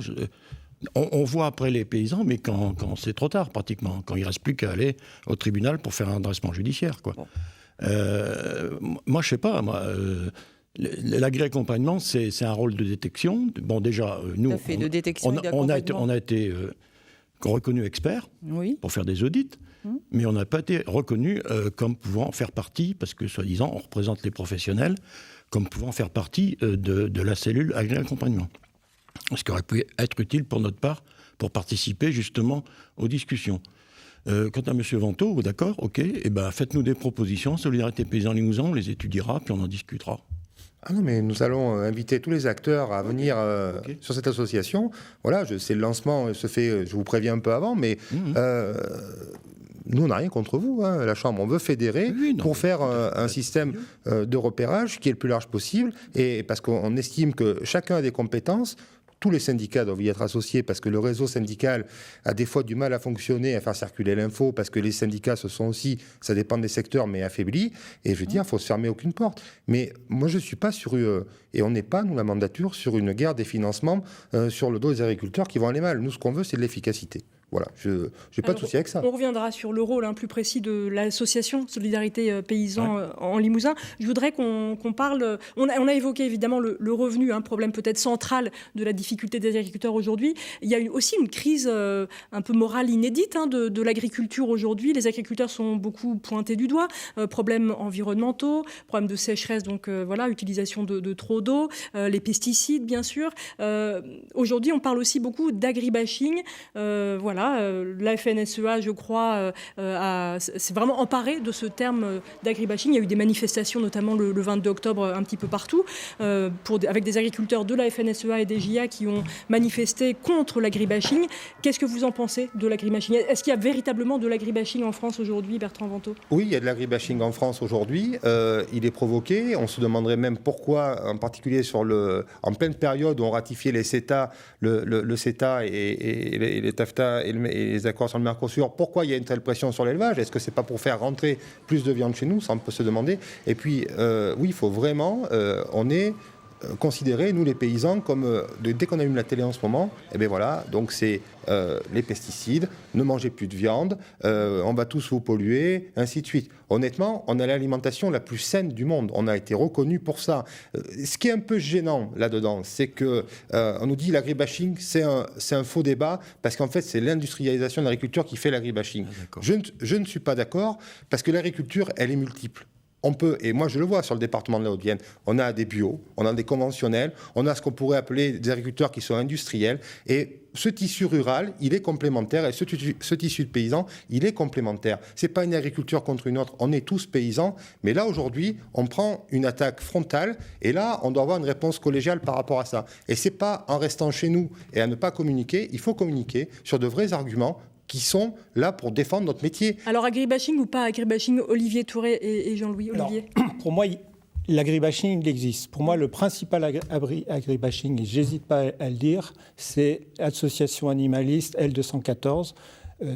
on voit après les paysans, mais quand c'est trop tard pratiquement, quand il ne reste plus qu'à aller au tribunal pour faire un redressement judiciaire, quoi. Bon. Moi, je sais pas, l'agri-accompagnement, c'est un rôle de détection. Bon, déjà, nous, de détection on a été reconnus experts pour faire des audits, mais on n'a pas été reconnus comme pouvant faire partie, parce que soi-disant on représente les professionnels, comme pouvant faire partie de la cellule agri-accompagnement. Ce qui aurait pu être utile pour notre part, pour participer justement aux discussions. Quant à M. Vantaux, d'accord, ok, faites-nous des propositions, Solidarité Paysans Limousin, on les étudiera, puis on en discutera. Ah non, mais nous allons inviter tous les acteurs à venir sur cette association. Voilà, le lancement se fait, je vous préviens un peu avant, mais nous, on n'a rien contre vous, la Chambre. On veut fédérer pour faire un système de repérage qui est le plus large possible, et parce qu'on estime que chacun a des compétences. Tous les syndicats doivent y être associés parce que le réseau syndical a des fois du mal à fonctionner, à faire circuler l'info, parce que les syndicats, ce sont aussi, ça dépend des secteurs, mais affaiblis. Et je veux dire, il ne faut se fermer aucune porte. Mais moi, je ne suis pas sur, et on n'est pas, nous, la mandature, sur une guerre des financements sur le dos des agriculteurs qui vont aller mal. Nous, ce qu'on veut, c'est de l'efficacité. Voilà, je n'ai pas de souci avec ça. On reviendra sur le rôle plus précis de l'association Solidarité Paysans en Limousin. Je voudrais qu'on parle... On a évoqué évidemment le revenu, un problème peut-être central de la difficulté des agriculteurs aujourd'hui. Il y a aussi une crise un peu morale inédite de l'agriculture aujourd'hui. Les agriculteurs sont beaucoup pointés du doigt. Problèmes environnementaux, problèmes de sécheresse, donc utilisation de trop d'eau, les pesticides bien sûr. Aujourd'hui, on parle aussi beaucoup d'agribashing. La FNSEA, je crois, s'est vraiment emparée de ce terme d'agribashing. Il y a eu des manifestations, notamment le 22 octobre, un petit peu partout, avec des agriculteurs de la FNSEA et des JA qui ont manifesté contre l'agribashing. Qu'est-ce que vous en pensez de l'agribashing ? Est-ce qu'il y a véritablement de l'agribashing en France aujourd'hui, Bertrand Vantaux ? Oui, il y a de l'agribashing en France aujourd'hui. Il est provoqué. On se demanderait même pourquoi, en particulier en pleine période où on ratifiait les CETA, le CETA et les TAFTA et les accords sur le Mercosur, pourquoi il y a une telle pression sur l'élevage ? Est-ce que c'est pas pour faire rentrer plus de viande chez nous ? Ça, on peut se demander. Et puis, oui, il faut vraiment... on est considérés, nous les paysans, comme dès qu'on allume la télé en ce moment, donc c'est les pesticides, ne mangez plus de viande, on va tous vous polluer, ainsi de suite. Honnêtement, on a l'alimentation la plus saine du monde, on a été reconnu pour ça. Ce qui est un peu gênant là-dedans, c'est que on nous dit l'agribashing, c'est un faux débat, parce qu'en fait c'est l'industrialisation de l'agriculture qui fait l'agribashing. Je ne suis pas d'accord, parce que l'agriculture, elle est multiple. On peut, et moi je le vois sur le département de la Haute-Vienne, on a des bio, on a des conventionnels, on a ce qu'on pourrait appeler des agriculteurs qui sont industriels, et ce tissu rural, il est complémentaire, et ce tissu de paysans, il est complémentaire. C'est pas une agriculture contre une autre, on est tous paysans, mais là aujourd'hui, on prend une attaque frontale, et là, on doit avoir une réponse collégiale par rapport à ça. Et c'est pas en restant chez nous et à ne pas communiquer, il faut communiquer sur de vrais arguments qui sont là pour défendre notre métier. Alors, agribashing ou pas agribashing, Olivier Touré et Jean-Louis Olivier ? Pour moi, l'agribashing, il existe. Pour moi, le principal agribashing, et je n'hésite pas à le dire, c'est l'association animaliste L214.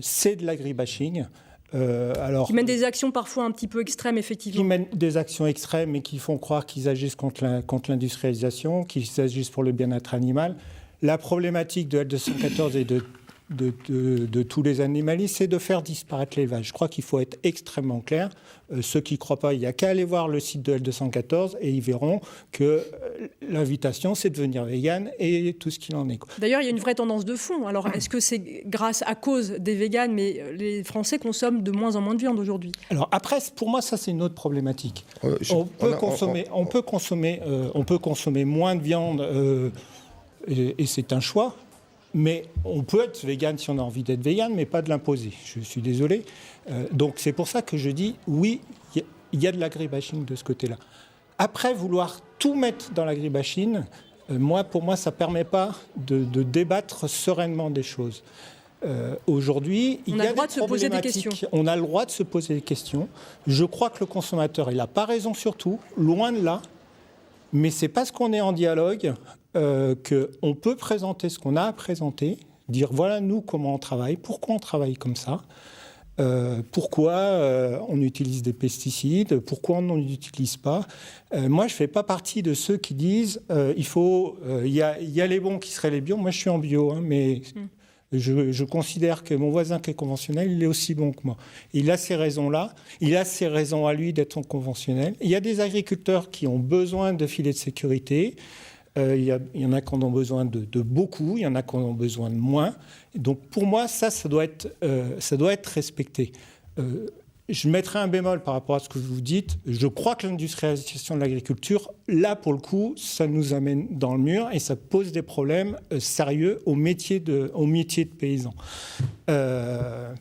C'est de l'agribashing. Qui mènent des actions parfois un petit peu extrêmes, effectivement. Qui mènent des actions extrêmes et qui font croire qu'ils agissent contre l'industrialisation, qu'ils agissent pour le bien-être animal. La problématique de L214 et de tous les animalistes, c'est de faire disparaître l'élevage. Je crois qu'il faut être extrêmement clair. Ceux qui ne croient pas, il n'y a qu'à aller voir le site de L214 et ils verront que l'invitation, c'est de devenir végane et tout ce qu'il en est. D'ailleurs, il y a une vraie tendance de fond. Alors, est-ce que c'est à cause des véganes, mais les Français consomment de moins en moins de viande aujourd'hui ? Alors après, pour moi, ça, c'est une autre problématique. On peut consommer moins de viande et c'est un choix. Mais on peut être végane si on a envie d'être végane, mais pas de l'imposer. Je suis désolé. Donc c'est pour ça que je dis, oui, il y a de l'agribashing de ce côté-là. Après, vouloir tout mettre dans l'agribashing, pour moi, ça ne permet pas de débattre sereinement des choses. Aujourd'hui, il y a des problématiques. On a le droit de se poser des questions. Je crois que le consommateur, il n'a pas raison sur tout, loin de là. Mais c'est parce qu'on est en dialogue qu'on peut présenter ce qu'on a à présenter, dire voilà nous comment on travaille, pourquoi on travaille comme ça, pourquoi on utilise des pesticides, pourquoi on n'en utilise pas. Moi, je ne fais pas partie de ceux qui disent il y a les bons qui seraient les bio. Moi, je suis en bio, mais je considère que mon voisin qui est conventionnel, il est aussi bon que moi. Il a ces raisons-là. Il a ses raisons à lui d'être en conventionnel. Il y a des agriculteurs qui ont besoin de filets de sécurité. Il y en a qui en ont besoin de beaucoup, il y en a qui en ont besoin de moins. Donc pour moi, ça doit être respecté. Je mettrai un bémol par rapport à ce que vous dites. Je crois que l'industrialisation de l'agriculture, là, pour le coup, ça nous amène dans le mur et ça pose des problèmes sérieux au métier de paysan. Je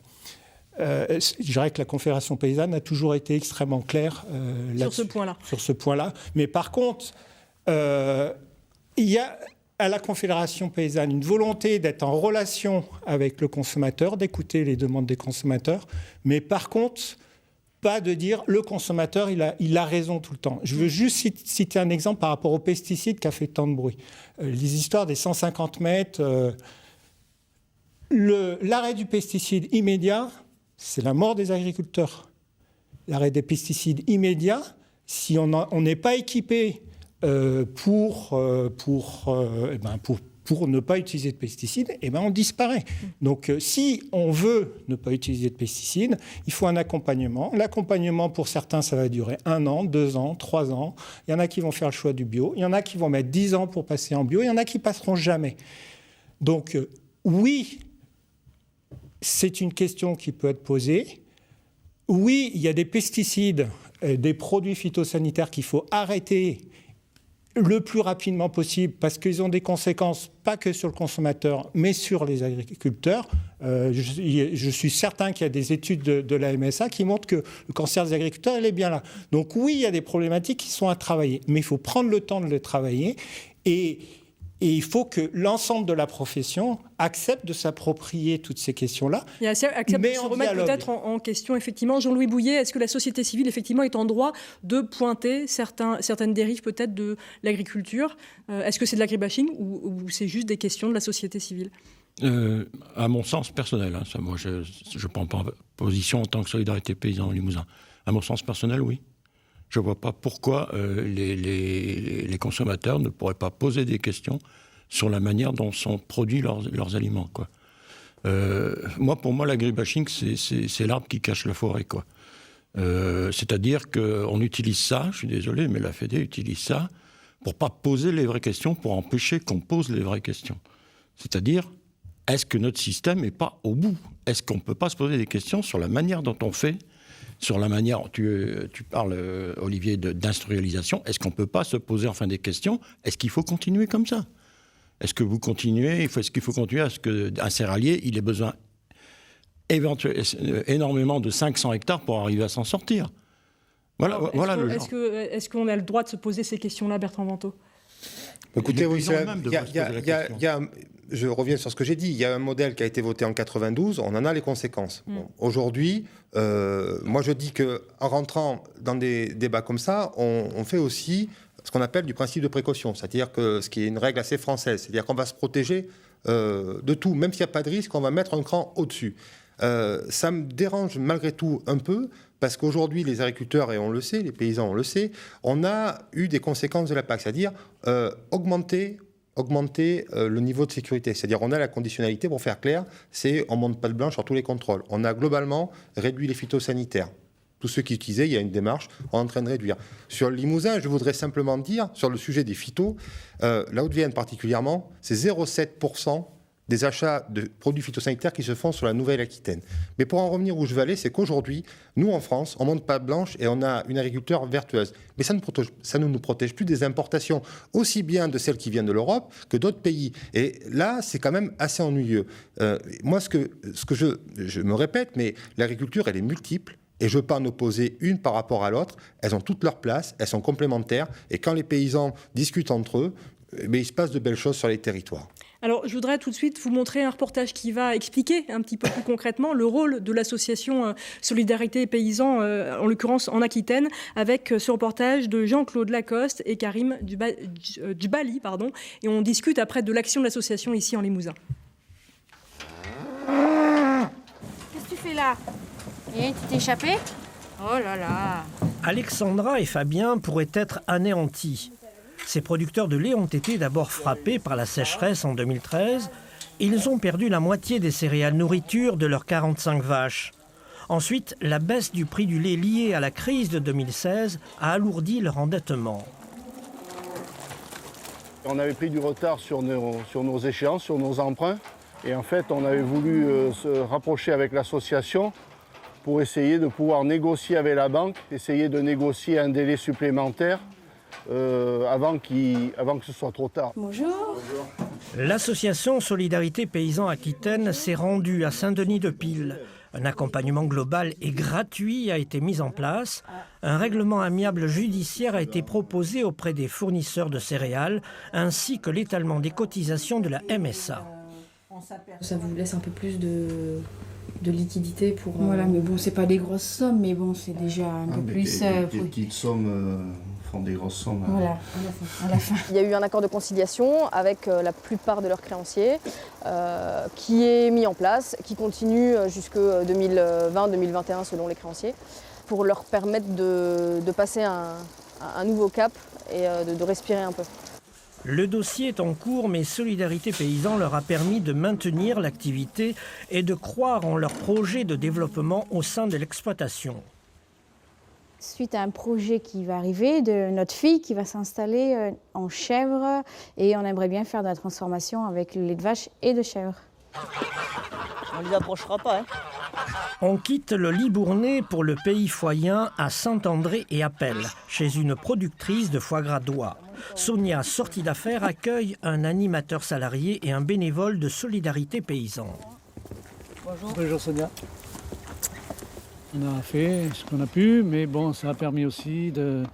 dirais que la Confédération paysanne a toujours été extrêmement claire sur ce point-là. Mais par contre, il y a à la Confédération paysanne une volonté d'être en relation avec le consommateur, d'écouter les demandes des consommateurs, mais par contre, pas de dire le consommateur, il a raison tout le temps. Je veux juste citer un exemple par rapport aux pesticides qui a fait tant de bruit. Les histoires des 150 mètres, l'arrêt du pesticide immédiat, c'est la mort des agriculteurs. L'arrêt des pesticides immédiat, si on n'est pas équipé pour ne pas utiliser de pesticides, on disparaît. Donc, si on veut ne pas utiliser de pesticides, il faut un accompagnement. L'accompagnement, pour certains, ça va durer 1 an, 2 ans, 3 ans. Il y en a qui vont faire le choix du bio. Il y en a qui vont mettre 10 ans pour passer en bio. Il y en a qui passeront jamais. Donc, oui, c'est une question qui peut être posée. Oui, il y a des pesticides, des produits phytosanitaires qu'il faut arrêter le plus rapidement possible parce qu'ils ont des conséquences pas que sur le consommateur mais sur les agriculteurs. Je suis certain qu'il y a des études de la MSA qui montrent que le cancer des agriculteurs, il est bien là. Donc oui, il y a des problématiques qui sont à travailler, mais il faut prendre le temps de les travailler et il faut que l'ensemble de la profession accepte de s'approprier toutes ces questions-là. Et accepte de se remettre peut-être en question, effectivement. Jean-Louis Bouillet, est-ce que la société civile, effectivement, est en droit de pointer certaines dérives peut-être de l'agriculture ? Est-ce que c'est de l'agribashing ou c'est juste des questions de la société civile ? À mon sens personnel, ça, moi je ne prends pas position en tant que Solidarité Paysan au Limousin. À mon sens personnel, oui. Je ne vois pas pourquoi les consommateurs ne pourraient pas poser des questions sur la manière dont sont produits leurs aliments, quoi. Pour moi, l'agribashing, c'est l'arbre qui cache la forêt, quoi. C'est-à-dire qu'on utilise ça, je suis désolé, mais la Fédé utilise ça pour ne pas poser les vraies questions, pour empêcher qu'on pose les vraies questions. C'est-à-dire, est-ce que notre système n'est pas au bout ? Est-ce qu'on ne peut pas se poser des questions sur la manière dont on fait ? Sur la manière, tu parles, Olivier, d'industrialisation, est-ce qu'on ne peut pas se poser enfin des questions ? Est-ce qu'il faut continuer comme ça ? Est-ce que vous continuez ? Est-ce qu'il faut continuer à ce qu'un céréalier, il ait besoin énormément de 500 hectares pour arriver à s'en sortir ? Voilà le genre. Est-ce qu'on a le droit de se poser ces questions-là, Bertrand Vantaux ? Écoutez, oui, je reviens sur ce que j'ai dit. Il y a un modèle qui a été voté en 92, on en a les conséquences. Bon, aujourd'hui, moi je dis qu'en rentrant dans des débats comme ça, on fait aussi ce qu'on appelle du principe de précaution, c'est-à-dire que ce qui est une règle assez française, c'est-à-dire qu'on va se protéger de tout, même s'il n'y a pas de risque, on va mettre un cran au-dessus. Ça me dérange malgré tout un peu, parce qu'aujourd'hui, les agriculteurs, et on le sait, les paysans, on le sait, on a eu des conséquences de la PAC, c'est-à-dire augmenter le niveau de sécurité. C'est-à-dire on a la conditionnalité, pour faire clair, c'est on ne monte pas de blanche sur tous les contrôles. On a globalement réduit les phytosanitaires. Tous ceux qui utilisaient, il y a une démarche, on est en train de réduire. Sur le Limousin, je voudrais simplement dire, sur le sujet des phytos, la Haute-Vienne particulièrement, c'est 0,7% des achats de produits phytosanitaires qui se font sur la Nouvelle-Aquitaine. Mais pour en revenir où je veux aller, c'est qu'aujourd'hui, nous en France, on ne monte pas blanche et on a une agriculture vertueuse. Mais ça ne nous protège plus des importations, aussi bien de celles qui viennent de l'Europe que d'autres pays. Et là, c'est quand même assez ennuyeux. Moi, ce que je me répète, mais l'agriculture, elle est multiple. Et je ne veux pas en opposer une par rapport à l'autre. Elles ont toute leur place, elles sont complémentaires. Et quand les paysans discutent entre eux, il se passe de belles choses sur les territoires. Alors, je voudrais tout de suite vous montrer un reportage qui va expliquer un petit peu plus concrètement le rôle de l'association Solidarité Paysans, en l'occurrence en Aquitaine, avec ce reportage de Jean-Claude Lacoste et Karim Djbali, et on discute après de l'action de l'association ici en Limousin. Qu'est-ce que tu fais là ? Et tu t'es échappé ? Oh là là ! Alexandra et Fabien pourraient être anéantis. Ces producteurs de lait ont été d'abord frappés par la sécheresse en 2013. Ils ont perdu la moitié des céréales nourriture de leurs 45 vaches. Ensuite, la baisse du prix du lait liée à la crise de 2016 a alourdi leur endettement. On avait pris du retard sur nos échéances, sur nos emprunts. Et en fait, on avait voulu se rapprocher avec l'association pour essayer de pouvoir négocier avec la banque, essayer de négocier un délai supplémentaire avant que ce soit trop tard. Bonjour. Bonjour. L'association Solidarité Paysans Aquitaine s'est rendue à Saint-Denis-de-Pile. Un accompagnement global et gratuit a été mis en place. Un règlement amiable judiciaire a été proposé auprès des fournisseurs de céréales, ainsi que l'étalement des cotisations de la MSA. Ça vous laisse un peu plus de liquidité pour... Voilà, mais bon, c'est pas des grosses sommes, mais bon, c'est déjà un peu plus... Des petites sommes font des grosses sommes. Voilà, à la fin. Il y a eu un accord de conciliation avec la plupart de leurs créanciers qui est mis en place, qui continue jusque 2020-2021 selon les créanciers, pour leur permettre de passer un nouveau cap et de respirer un peu. Le dossier est en cours, mais Solidarité Paysans leur a permis de maintenir l'activité et de croire en leur projet de développement au sein de l'exploitation. Suite à un projet qui va arriver, de notre fille qui va s'installer en chèvre, et on aimerait bien faire de la transformation avec le lait de vache et de chèvre. On ne les approchera pas. On quitte le Libournais pour le pays foyen à Saint-André et Appel, chez une productrice de foie gras d'oie. Sonia, sortie d'affaires, accueille un animateur salarié et un bénévole de Solidarité Paysans. Bonjour. Bonjour Sonia. On a fait ce qu'on a pu, mais bon, ça a permis aussi de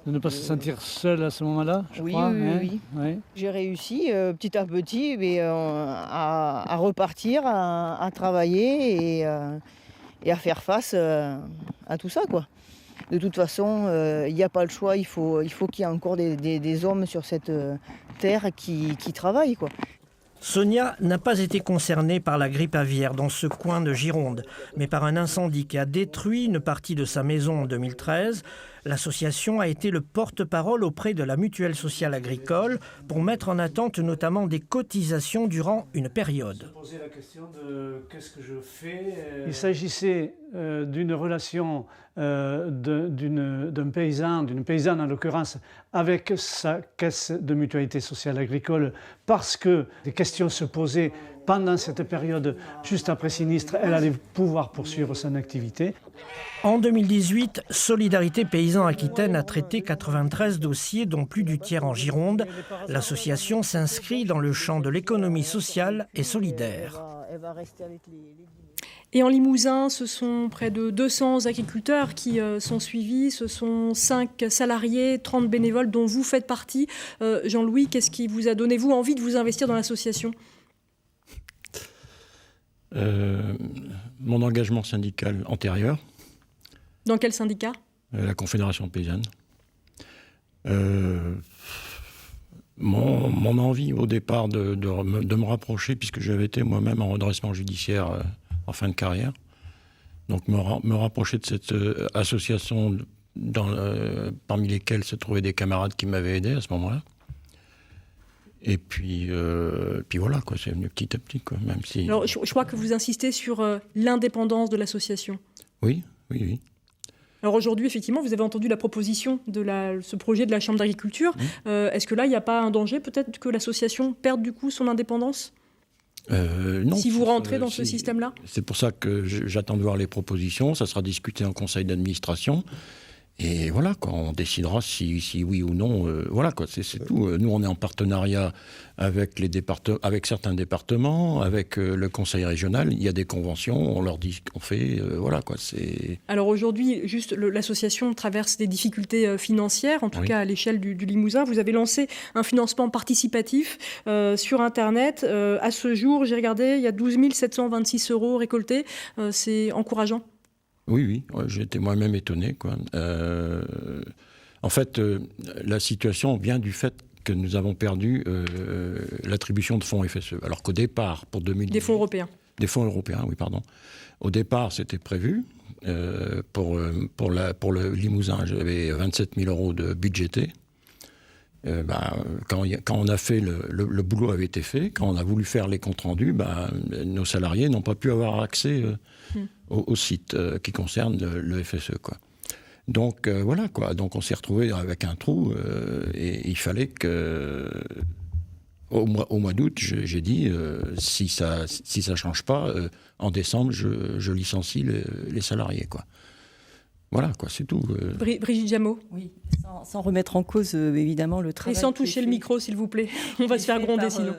ne pas se sentir seul à ce moment-là, je crois. Oui. Ouais. J'ai réussi petit à petit à repartir, à travailler et à faire face à tout ça, quoi. De toute façon, il n'y a pas le choix, il faut qu'il y ait encore des hommes sur cette terre qui travaillent, quoi. Sonia n'a pas été concernée par la grippe aviaire dans ce coin de Gironde, mais par un incendie qui a détruit une partie de sa maison en 2013. L'association a été le porte-parole auprès de la Mutuelle sociale agricole pour mettre en attente notamment des cotisations durant une période. Poser la question de qu'est-ce que je fais. Il s'agissait d'une relation d'un paysan, d'une paysanne en l'occurrence, avec sa caisse de mutualité sociale agricole, parce que des questions se posaient pendant cette période, juste après sinistre, elle allait pouvoir poursuivre son activité. En 2018, Solidarité Paysans Aquitaine a traité 93 dossiers, dont plus du tiers en Gironde. L'association s'inscrit dans le champ de l'économie sociale et solidaire. Et en Limousin, ce sont près de 200 agriculteurs qui sont suivis. Ce sont 5 salariés, 30 bénévoles dont vous faites partie. Jean-Louis, qu'est-ce qui vous a donné, vous, envie de vous investir dans l'association ? Mon engagement syndical antérieur. Dans quel syndicat ? La Confédération paysanne. Mon envie au départ de me rapprocher, puisque j'avais été moi-même en redressement judiciaire en fin de carrière, donc me rapprocher de cette association parmi lesquels se trouvaient des camarades qui m'avaient aidé à ce moment-là. Et puis voilà, quoi, c'est venu petit à petit, quoi, même si... Alors, je crois que vous insistez sur l'indépendance de l'association. Oui. Alors aujourd'hui, effectivement, vous avez entendu la proposition de ce projet de la Chambre d'agriculture. Est-ce que là, il n'y a pas un danger, peut-être, que l'association perde du coup son indépendance ? Non. Si vous rentrez dans ce système-là ? C'est pour ça que j'attends de voir les propositions. Ça sera discuté en conseil d'administration. Et voilà, quoi, on décidera si oui ou non. Voilà, quoi, c'est tout. Nous, on est en partenariat avec certains départements, avec le conseil régional. Il y a des conventions, on leur dit ce qu'on fait. Voilà, quoi, c'est... Alors aujourd'hui, juste l'association traverse des difficultés financières, en tout cas à l'échelle du Limousin. Vous avez lancé un financement participatif sur Internet. À ce jour, j'ai regardé, il y a 12 726 € récoltés. C'est encourageant. Oui, j'ai été moi-même étonné, quoi. En fait, la situation vient du fait que nous avons perdu l'attribution de fonds FSE. Alors qu'au départ, pour 2018... Des fonds européens. Des fonds européens, oui, pardon. Au départ, c'était prévu. Pour le Limousin, j'avais 27 000 € de budgété. Quand on a fait le boulot avait été fait, quand on a voulu faire les comptes rendus, nos salariés n'ont pas pu avoir accès au site qui concerne le FSE, quoi. Donc voilà quoi. Donc on s'est retrouvé avec un trou et il fallait que au mois d'août, j'ai dit si ça change pas, en décembre, je licencie les salariés quoi. Voilà, quoi, c'est tout. Brigitte Jameau. Oui, sans remettre en cause, évidemment, le travail. Et sans toucher le micro, s'il vous plaît. On va se faire gronder sinon.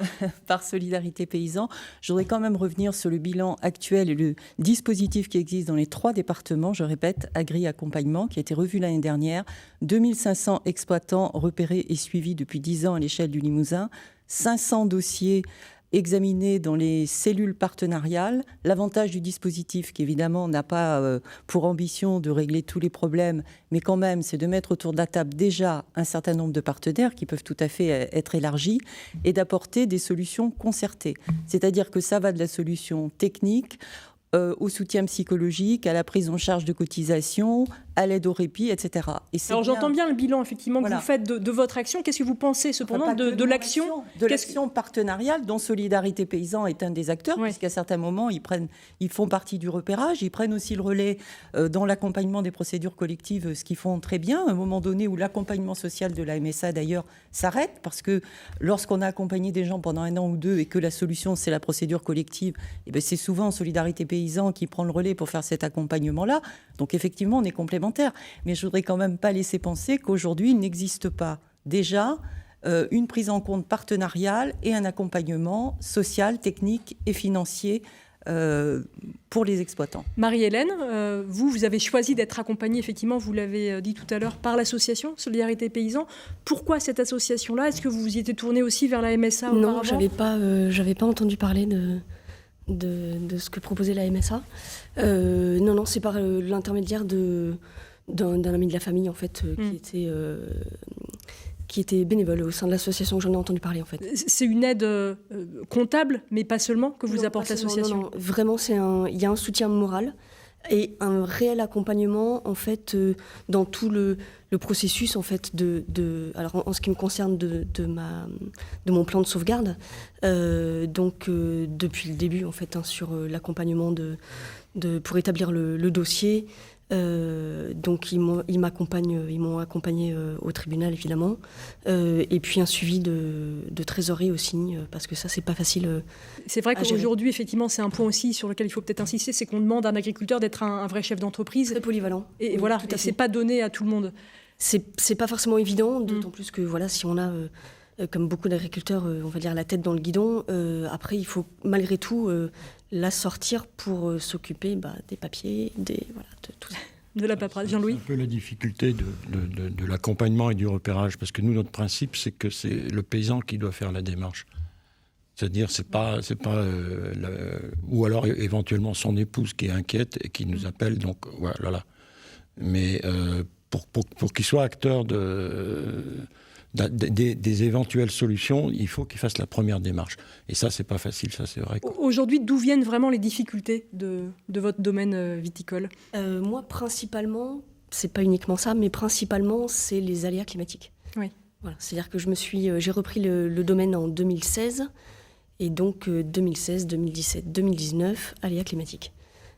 Par Solidarité Paysans. Je voudrais quand même revenir sur le bilan actuel et le dispositif qui existe dans les 3 départements. Je répète, Agri-Accompagnement, qui a été revu l'année dernière. 2500 exploitants repérés et suivis depuis 10 ans à l'échelle du Limousin. 500 dossiers examinés dans les cellules partenariales. L'avantage du dispositif, qui évidemment n'a pas pour ambition de régler tous les problèmes, mais quand même, c'est de mettre autour de la table déjà un certain nombre de partenaires qui peuvent tout à fait être élargis et d'apporter des solutions concertées. C'est-à-dire que ça va de la solution technique au soutien psychologique, à la prise en charge de cotisations, à l'aide au répit, etc. Alors j'entends bien le bilan effectivement que vous faites de votre action. Qu'est-ce que vous pensez cependant de l'action partenariale dont Solidarité Paysans est un des acteurs, puisqu'à certains moments ils font partie du repérage, ils prennent aussi le relais dans l'accompagnement des procédures collectives, ce qu'ils font très bien. À un moment donné où l'accompagnement social de la MSA d'ailleurs s'arrête, parce que lorsqu'on a accompagné des gens pendant 1 an ou 2 et que la solution c'est la procédure collective, et bien c'est souvent Solidarité Paysans qui prend le relais pour faire cet accompagnement-là. Donc effectivement on est complémentaires. Mais je voudrais quand même pas laisser penser qu'aujourd'hui, il n'existe pas déjà une prise en compte partenariale et un accompagnement social, technique et financier pour les exploitants. Marie-Hélène, vous avez choisi d'être accompagnée, effectivement, vous l'avez dit tout à l'heure, par l'association Solidarité Paysans. Pourquoi cette association-là? Est-ce que vous vous y étiez tournée aussi vers la MSA auparavant? Non, j'avais pas entendu parler de ce que proposait la MSA. Non, c'est par l'intermédiaire d'un ami de la famille, en fait, qui était bénévole au sein de l'association. J'en ai entendu parler, en fait. C'est une aide comptable, mais pas seulement, que vous apporte l'association? Non, vraiment, il y a un soutien moral et un réel accompagnement, en fait, dans tout le processus, en fait, alors en ce qui me concerne de mon plan de sauvegarde, donc depuis le début, en fait, sur l'accompagnement pour établir le dossier. Donc ils m'ont accompagné au tribunal évidemment, et puis un suivi de trésorerie aussi, parce que ça c'est pas facile. C'est vrai qu'aujourd'hui effectivement c'est un point aussi sur lequel il faut peut-être insister, c'est qu'on demande à un agriculteur d'être un vrai chef d'entreprise. Très polyvalent. Et oui, voilà, et c'est pas donné à tout le monde. C'est pas forcément évident, d'autant plus que voilà, si on a comme beaucoup d'agriculteurs, on va dire la tête dans le guidon, après il faut malgré tout la sortir pour s'occuper des papiers, de tout ça. De la paperasse. Jean-Louis? C'est un peu la difficulté de l'accompagnement et du repérage, parce que nous, notre principe, c'est que c'est le paysan qui doit faire la démarche. C'est-à-dire, c'est pas ou alors éventuellement son épouse qui est inquiète et qui nous appelle, donc voilà. Mais pour qu'il soit acteur des éventuelles solutions, il faut qu'il fasse la première démarche. Et ça, c'est pas facile, ça c'est vrai. Aujourd'hui, d'où viennent vraiment les difficultés de votre domaine viticole? Moi, principalement, c'est pas uniquement ça, mais principalement, c'est les aléas climatiques. Oui. Voilà, c'est-à-dire que j'ai repris le domaine en 2016, et donc 2016, 2017, 2019, aléas climatiques.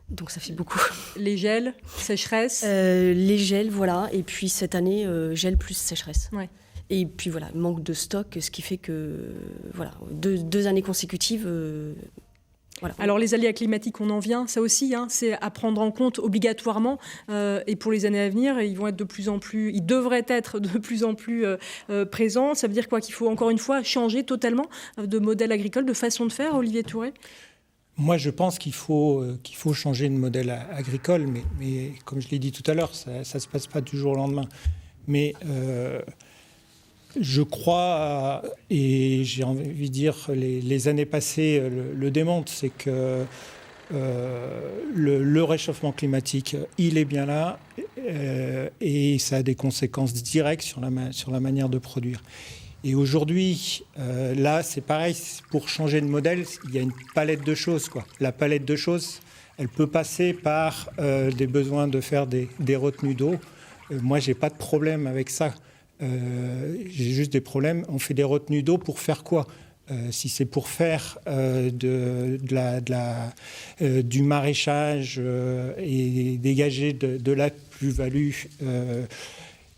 Donc ça fait beaucoup. Les gels, sécheresse. Les gels, voilà, et puis cette année, gel plus sécheresse. Ouais. Et puis voilà, manque de stock, ce qui fait que voilà, deux années consécutives. Voilà. Alors les aléas climatiques, on en vient, ça aussi, c'est à prendre en compte obligatoirement. Et pour les années à venir, ils devraient être de plus en plus présents. Ça veut dire quoi? Qu'il faut encore une fois changer totalement de modèle agricole, de façon de faire, Olivier Touré? Moi, je pense qu'il faut changer de modèle agricole, mais comme je l'ai dit tout à l'heure, ça ne se passe pas du jour au lendemain. Mais je crois, et j'ai envie de dire, les années passées le démontrent, c'est que le réchauffement climatique, il est bien là, et ça a des conséquences directes sur la manière de produire. Et aujourd'hui, là, c'est pareil, pour changer de modèle, il y a une palette de choses, quoi. La palette de choses, elle peut passer par des besoins de faire des retenues d'eau. Moi, j'ai pas de problème avec ça. J'ai juste des problèmes. On fait des retenues d'eau pour faire quoi? si c'est pour faire du maraîchage et dégager de la plus-value,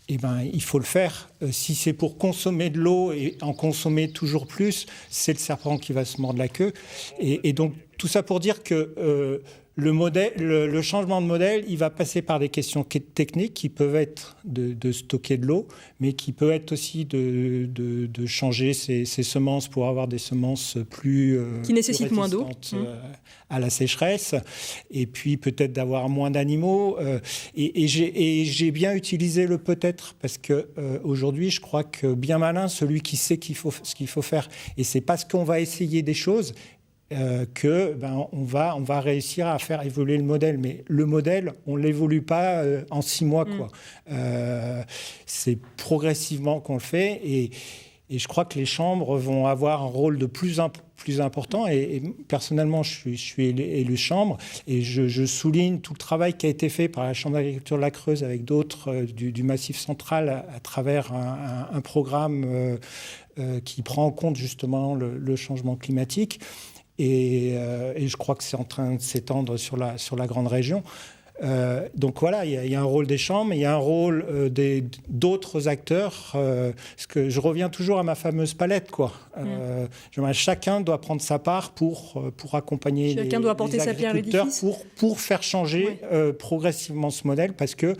il faut le faire. Si c'est pour consommer de l'eau et en consommer toujours plus, c'est le serpent qui va se mordre la queue. Et donc, tout ça pour dire que le changement de modèle, il va passer par des questions techniques qui peuvent être de stocker de l'eau, mais qui peut être aussi de changer ses semences pour avoir des semences qui nécessitent moins d'eau à la sécheresse, et puis peut-être d'avoir moins d'animaux. Et j'ai bien utilisé le peut-être, parce que aujourd'hui, je crois que bien malin celui qui sait ce qu'il faut faire. Et c'est parce qu'on va essayer des choses on va réussir à faire évoluer le modèle. Mais le modèle, on ne l'évolue pas en 6 mois. C'est progressivement qu'on le fait. Et je crois que les chambres vont avoir un rôle de plus important. Et personnellement, je suis élu chambre. Et je souligne tout le travail qui a été fait par la Chambre d'agriculture de la Creuse avec d'autres du Massif central à travers un programme qui prend en compte justement le changement climatique. Et je crois que c'est en train de s'étendre sur la grande région. Donc voilà, il y a un rôle des chambres, il y a un rôle d'autres acteurs. Parce que je reviens toujours à ma fameuse palette, chacun doit prendre sa part pour accompagner les agriculteurs, pour faire changer progressivement ce modèle. Parce que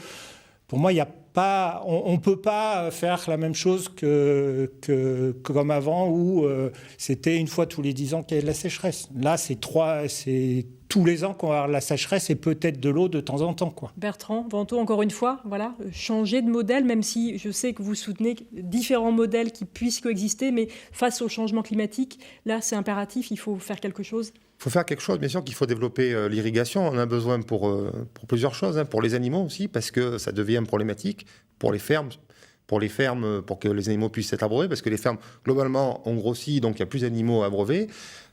pour moi, il y a on ne peut pas faire la même chose que comme avant où c'était une fois tous les 10 ans qu'il y avait de la sécheresse. Là, c'est tous les ans qu'on va avoir de la sécheresse et peut-être de l'eau de temps en temps. Bertrand Vantaux, encore une fois, changer de modèle, même si je sais que vous soutenez différents modèles qui puissent coexister, mais face au changement climatique, là, c'est impératif, il faut faire quelque chose. Il faut faire quelque chose, bien sûr qu'il faut développer l'irrigation. On en a besoin pour plusieurs choses, pour les animaux aussi, parce que ça devient problématique, pour les fermes, pour que les animaux puissent être abreuvés, parce que les fermes, globalement, ont grossi, donc il y a plus d'animaux à abreuver.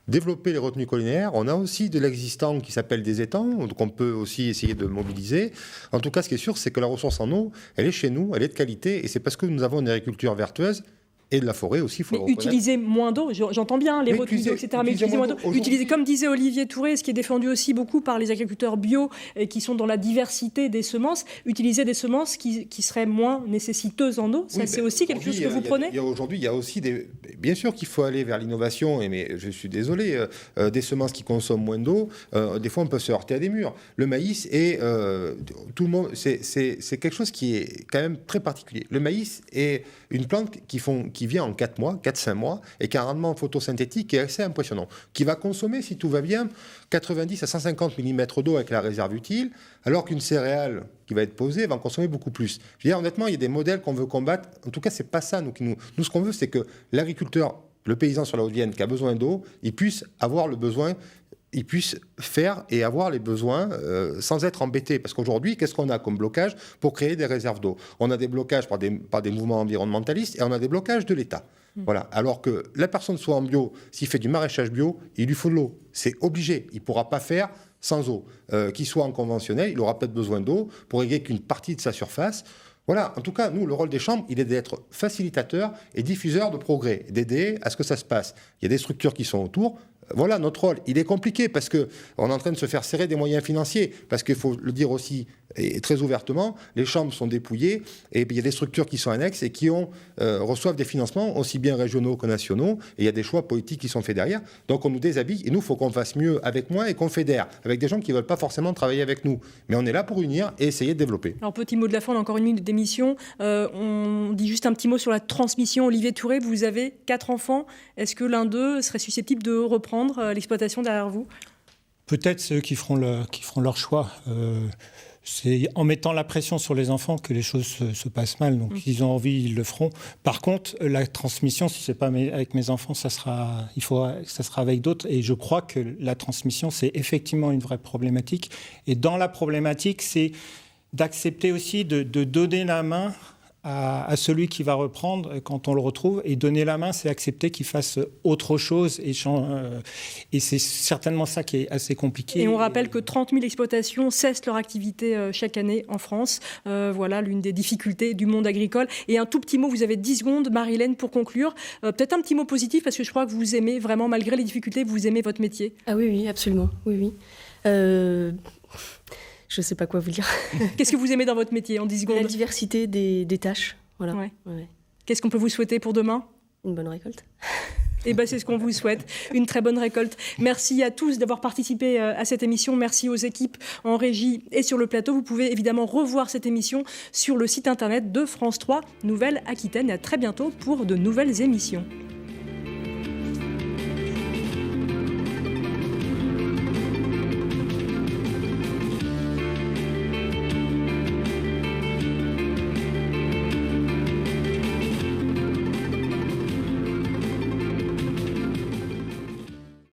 Développer les retenues collinaires. On a aussi de l'existant qui s'appelle des étangs, qu'on peut aussi essayer de mobiliser. En tout cas, ce qui est sûr, c'est que la ressource en eau, elle est chez nous, elle est de qualité, et c'est parce que nous avons une agriculture vertueuse, et de la forêt aussi, il faut le reconnaître. Utiliser moins d'eau, j'entends bien les retenues d'eau, etc. Mais utiliser moins d'eau. Utiliser, comme disait Olivier Touré, ce qui est défendu aussi beaucoup par les agriculteurs bio et qui sont dans la diversité des semences, utiliser des semences qui seraient moins nécessiteuses en eau, c'est aussi quelque chose que vous prenez. Aujourd'hui, il y a aussi bien sûr qu'il faut aller vers l'innovation, mais je suis désolé, des semences qui consomment moins d'eau, des fois on peut se heurter à des murs. Le maïs tout le monde, c'est quelque chose qui est quand même très particulier. Le maïs est une plante qui vient en 4-5 mois, et qui a un rendement photosynthétique qui est assez impressionnant, qui va consommer, si tout va bien, 90 à 150 mm d'eau avec la réserve utile, alors qu'une céréale qui va être posée va en consommer beaucoup plus. Je veux dire, honnêtement, il y a des modèles qu'on veut combattre. En tout cas, c'est pas ça. Nous, ce qu'on veut, c'est que l'agriculteur, le paysan sur la Haute-Vienne qui a besoin d'eau, il puisse avoir le besoin, il puisse faire et avoir les besoins sans être embêté. Parce qu'aujourd'hui, qu'est-ce qu'on a comme blocage pour créer des réserves d'eau ? On a des blocages par des mouvements environnementalistes et on a des blocages de l'État. Voilà. Alors que la personne soit en bio, s'il fait du maraîchage bio, il lui faut de l'eau. C'est obligé. Il ne pourra pas faire sans eau. Qu'il soit en conventionnel, il aura peut-être besoin d'eau pour régler qu'une partie de sa surface. Voilà, en tout cas, nous, le rôle des chambres, il est d'être facilitateur et diffuseur de progrès, d'aider à ce que ça se passe. Il y a des structures qui sont autour. Voilà, notre rôle, il est compliqué parce qu'on est en train de se faire serrer des moyens financiers. Parce qu'il faut le dire aussi, et très ouvertement, les chambres sont dépouillées et il y a des structures qui sont annexes et qui reçoivent des financements aussi bien régionaux que nationaux. Et il y a des choix politiques qui sont faits derrière. Donc on nous déshabille et nous, il faut qu'on fasse mieux avec moins et qu'on fédère avec des gens qui ne veulent pas forcément travailler avec nous. Mais on est là pour unir et essayer de développer. Alors, petit mot de la fin, on a encore une minute d'émission. On dit juste un petit mot sur la transmission. Olivier Touré, vous avez 4 enfants. Est-ce que l'un d'eux serait susceptible de reprendre l'exploitation derrière vous ? Peut-être ceux qui feront leur choix. C'est en mettant la pression sur les enfants que les choses se passent mal. Donc, s'ils ont envie, ils le feront. Par contre, la transmission, si ce n'est pas avec mes enfants, ça sera avec d'autres. Et je crois que la transmission, c'est effectivement une vraie problématique. Et dans la problématique, c'est d'accepter aussi de donner la main à celui qui va reprendre quand on le retrouve. Et donner la main, c'est accepter qu'il fasse autre chose. Et c'est certainement ça qui est assez compliqué. Et on rappelle que 30 000 exploitations cessent leur activité chaque année en France. Voilà l'une des difficultés du monde agricole. Et un tout petit mot, vous avez 10 secondes, Marie-Hélène, pour conclure. Peut-être un petit mot positif, parce que je crois que vous aimez vraiment, malgré les difficultés, vous aimez votre métier. Ah oui, absolument. Oui. Je ne sais pas quoi vous dire. Qu'est-ce que vous aimez dans votre métier, en 10 secondes? La diversité des tâches. Voilà. Ouais. Qu'est-ce qu'on peut vous souhaiter pour demain? Une bonne récolte. Eh ben, c'est ce qu'on vous souhaite, une très bonne récolte. Merci à tous d'avoir participé à cette émission. Merci aux équipes en régie et sur le plateau. Vous pouvez évidemment revoir cette émission sur le site internet de France 3 Nouvelle-Aquitaine. Et à très bientôt pour de nouvelles émissions.